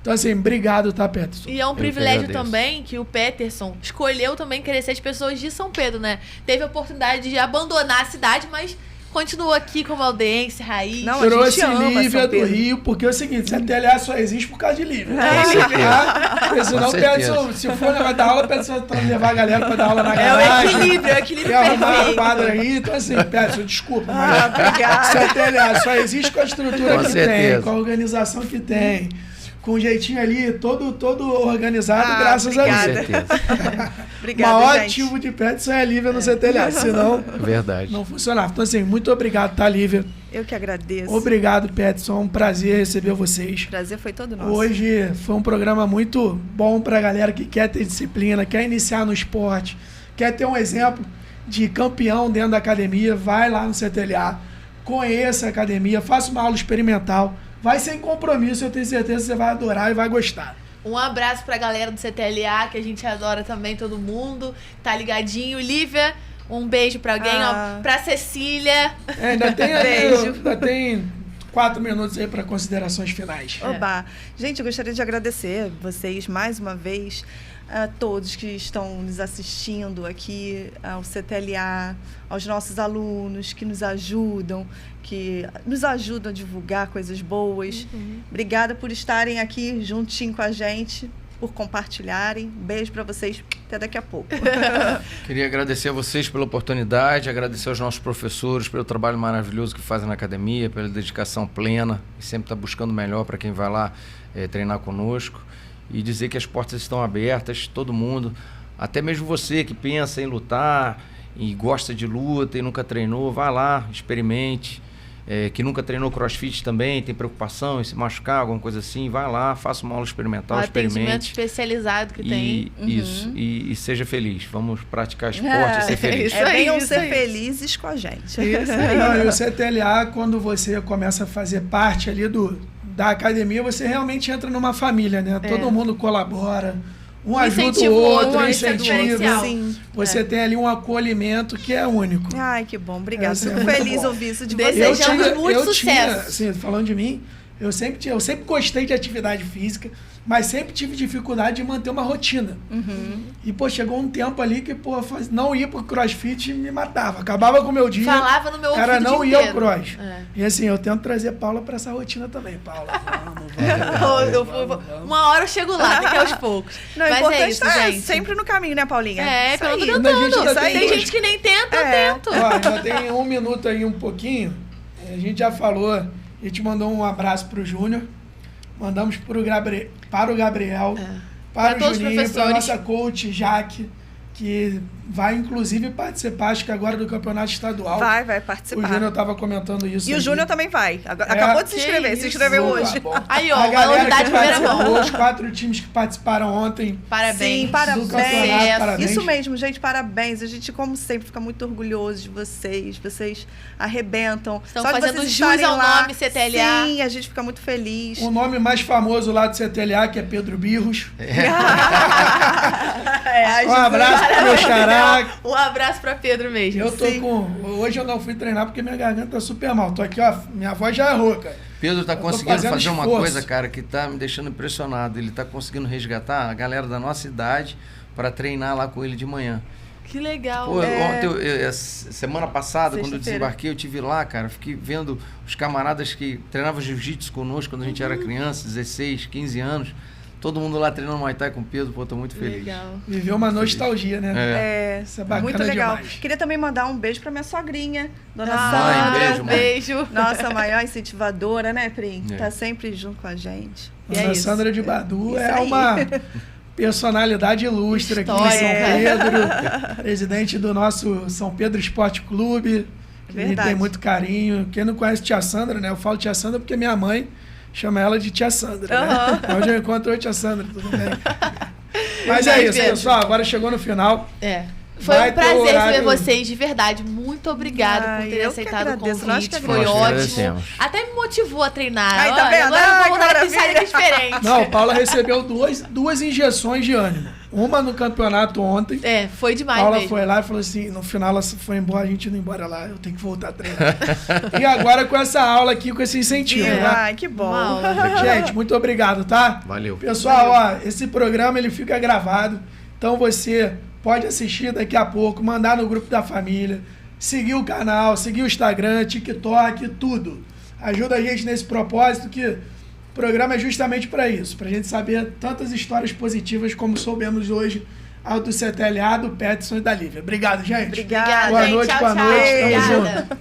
B: Então, assim, obrigado, tá, Peterson?
A: E é um
C: que
A: privilégio
C: agradeço.
A: também que o Peterson escolheu também crescer as pessoas de São Pedro, né? Teve a oportunidade de abandonar a cidade, mas continuou aqui como aldense, raiz.
D: Não, a
B: Trouxe
D: gente ama
B: Lívia
D: São
B: do
D: Pedro.
B: Rio, porque é o seguinte, a TLA só existe por causa de Lívia. Porque senão
C: Com
B: o
C: certeza.
B: Peterson, se for dar aula, o Peterson vai levar a galera pra dar aula na
A: É o
B: garagem.
A: equilíbrio
B: E arrumar a
A: perfeito.
B: quadra aí. Então, assim, Peterson, desculpa, mas
D: Obrigada.
B: se a TLA só existe com a estrutura
C: Com
B: que
C: certeza.
B: tem, com a organização que tem, com o jeitinho ali, todo organizado, graças a
C: Com
B: Deus.
D: obrigada.
C: certeza.
B: O
D: Obrigada,
B: maior
D: gente.
B: ativo de Peterson é a Lívia no CTLA, senão
C: Verdade.
B: não funcionava. Então, assim, muito obrigado, tá, Lívia?
D: Eu que agradeço.
B: Obrigado, Peterson. É um prazer receber vocês.
D: O prazer foi todo nosso.
B: Hoje foi um programa muito bom pra galera que quer ter disciplina, quer iniciar no esporte, quer ter um exemplo de campeão dentro da academia, vai lá no CTLA, conheça a academia, faça uma aula experimental, vai sem compromisso, eu tenho certeza que você vai adorar e vai gostar.
A: Um abraço pra galera do CTLA, que a gente adora também, todo mundo, tá ligadinho. Lívia, um beijo pra alguém, ó, pra Cecília.
B: Ainda tem
D: Beijo.
B: ainda tem 4 minutos aí para considerações finais.
D: Oba! Gente, eu gostaria de agradecer vocês mais uma vez, a todos que estão nos assistindo aqui, ao CTLA, aos nossos alunos que nos ajudam a divulgar coisas boas. Obrigada por estarem aqui juntinho com a gente, por compartilharem. Beijo para vocês, até daqui a pouco.
C: Queria agradecer a vocês pela oportunidade, agradecer aos nossos professores pelo trabalho maravilhoso que fazem na academia, pela dedicação plena e sempre tá buscando o melhor para quem vai lá treinar conosco. E dizer que as portas estão abertas, todo mundo, até mesmo você que pensa em lutar e gosta de luta e nunca treinou, vá lá, experimente. Que nunca treinou crossfit também, tem preocupação em se machucar, alguma coisa assim, vai lá, faça uma aula experimental, experimente.
A: Atendimento especializado que tem.
C: Isso, e seja feliz. Vamos praticar esporte e ser feliz.
D: Venham
A: isso
D: ser
A: aí.
D: felizes com a gente.
A: Isso aí.
B: Não, e o CTLA, quando você começa a fazer parte ali da academia, você realmente entra numa família, né? Todo mundo colabora, um ajuda o
A: incentiva o
B: outro,
A: outro, isso é
B: incentiva.
A: diferencial.
D: Sim.
B: Você tem ali um acolhimento que é único.
D: Ai, que bom. Obrigada.
B: Essa é
D: Fico
B: muito
D: feliz
B: bom.
D: ouvir isso de
A: Desejamos
D: vocês.
A: muito sucesso.
B: Assim, falando de mim, eu sempre gostei de atividade física, mas sempre tive dificuldade de manter uma rotina. E, pô, chegou um tempo ali que, pô, não ir pro crossfit me matava. Acabava com o meu dia.
A: Falava no meu ouvido
B: Cara, não
A: o dia
B: ia ao
A: inteiro.
B: cross. E assim, eu tento trazer Paula pra essa rotina também. Paula, vamos.
A: Uma hora eu chego lá, tem que ir aos poucos.
D: Não, o
A: Mas
D: importante
A: é isso,
D: tá
A: gente.
D: sempre no caminho, né, Paulinha?
A: É,
D: Isso
A: pelo
D: aí.
A: menos
B: Ainda a gente
A: tentando.
B: ainda
A: Tem
B: tem
A: gente que nem tenta, eu
D: É.
A: tento.
B: Ó, ainda tem 1 minuto aí, um pouquinho. A gente já falou, a gente mandou um abraço pro Júnior. Mandamos para o Gabriel, para
A: Para
B: o
A: todos os
B: Juninho, para a
A: professores.
B: nossa coach, Jaque, que vai inclusive participar, acho que agora do campeonato estadual.
D: Vai
B: O
D: participar.
B: Júnior estava comentando isso.
D: E o
B: aqui.
D: Júnior também vai. Acabou de se
A: Que
D: inscrever.
A: isso.
D: Se inscreveu
B: Opa,
D: hoje.
B: bom.
A: Aí, ó,
B: A
A: uma
B: galera
A: novidade
B: que
A: de primeira mão.
B: participou, os 4 times que participaram ontem.
A: Parabéns.
D: Sim, parabéns.
B: Do campeonato, parabéns.
D: Isso mesmo, gente, parabéns. A gente, como sempre, fica muito orgulhoso de vocês. Vocês arrebentam.
A: Estão
D: Só de
A: fazendo
D: vocês
A: jus
D: estarem
A: ao
D: lá,
A: nome CTLA.
D: Sim, a gente fica muito feliz.
B: O nome mais famoso lá do CTLA, que é Pedro Birros. Um abraço pro meu xará.
A: Um abraço pra Pedro mesmo.
B: Eu tô hoje eu não fui treinar porque minha garganta tá super mal. Tô aqui, ó, minha voz já é rouca.
C: Pedro tá
B: Eu tô
C: conseguindo
B: fazendo
C: fazer uma
B: esforço.
C: coisa, cara, que tá me deixando impressionado. Ele tá conseguindo resgatar a galera da nossa idade para treinar lá com ele de manhã.
A: Que legal.
C: Pô, ontem, semana passada, quando eu
D: Sexta-feira.
C: desembarquei, eu tive lá, cara, fiquei vendo os camaradas que treinavam jiu-jitsu conosco quando a gente era criança, 16, 15 anos. Todo mundo lá treinando Muay Thai com o Pedro, pô, tô muito feliz.
A: Legal.
B: Viveu uma nostalgia, né?
D: É,
B: Isso é bacana
D: muito legal.
B: demais.
D: Queria também mandar um beijo pra minha sogrinha, dona
A: Ah,
D: Sandra.
C: beijo, mãe.
A: beijo.
D: Nossa maior incentivadora, né, Pri?
C: É.
D: Tá sempre junto com a gente.
A: E é
B: Dona
A: isso.
B: Sandra de Badu
D: Isso
B: é
D: aí.
B: uma personalidade ilustre aqui em São
A: História.
B: Pedro, presidente do nosso São Pedro Esporte Clube, que a gente
D: Verdade.
B: tem muito carinho. Quem não conhece Tia Sandra, né? Eu falo Tia Sandra porque minha mãe chama ela de Tia Sandra, né? Onde eu encontro a Tia Sandra, tudo bem. Mas é isso,
A: Pedro.
B: pessoal. Agora chegou no final.
A: É. Foi
B: Vai
A: um
B: ter
A: prazer
B: horário-
A: ver vocês, de verdade. Muito obrigada
D: Ai,
A: por terem
D: eu que
A: aceitado o
D: agradeço, nós que
A: convite. Foi
C: Nós que
A: ótimo.
C: agradecemos.
A: Até me motivou a treinar.
D: Ai, tá
A: Olha,
D: vendo?
A: agora eu
D: Ai,
A: vou
D: que
A: voltar naquele
D: maravilha.
A: site diferente.
B: Não, Paula recebeu duas injeções de ânimo. Uma no campeonato ontem.
A: É, foi demais
B: Paula
A: mesmo.
B: foi lá e falou assim, no final ela foi embora, a gente não ia embora lá, eu tenho que voltar a treinar. E agora com essa aula aqui, com esse incentivo, né?
D: Ai, que bom.
A: Uma aula.
B: Gente, muito obrigado, tá?
C: Valeu.
B: Pessoal, ó, esse programa ele fica gravado, então você pode assistir daqui a pouco, mandar no grupo da família, seguir o canal, seguir o Instagram, TikTok, tudo. Ajuda a gente nesse propósito que o programa é justamente para isso, pra gente saber tantas histórias positivas como soubemos hoje ao do CTLA, do Peterson e da Lívia. Obrigado, gente.
D: Obrigada.
B: Boa
A: gente.
B: noite,
A: Tchau,
B: boa
A: tchau.
B: noite. Tamo
A: Obrigada.
B: junto.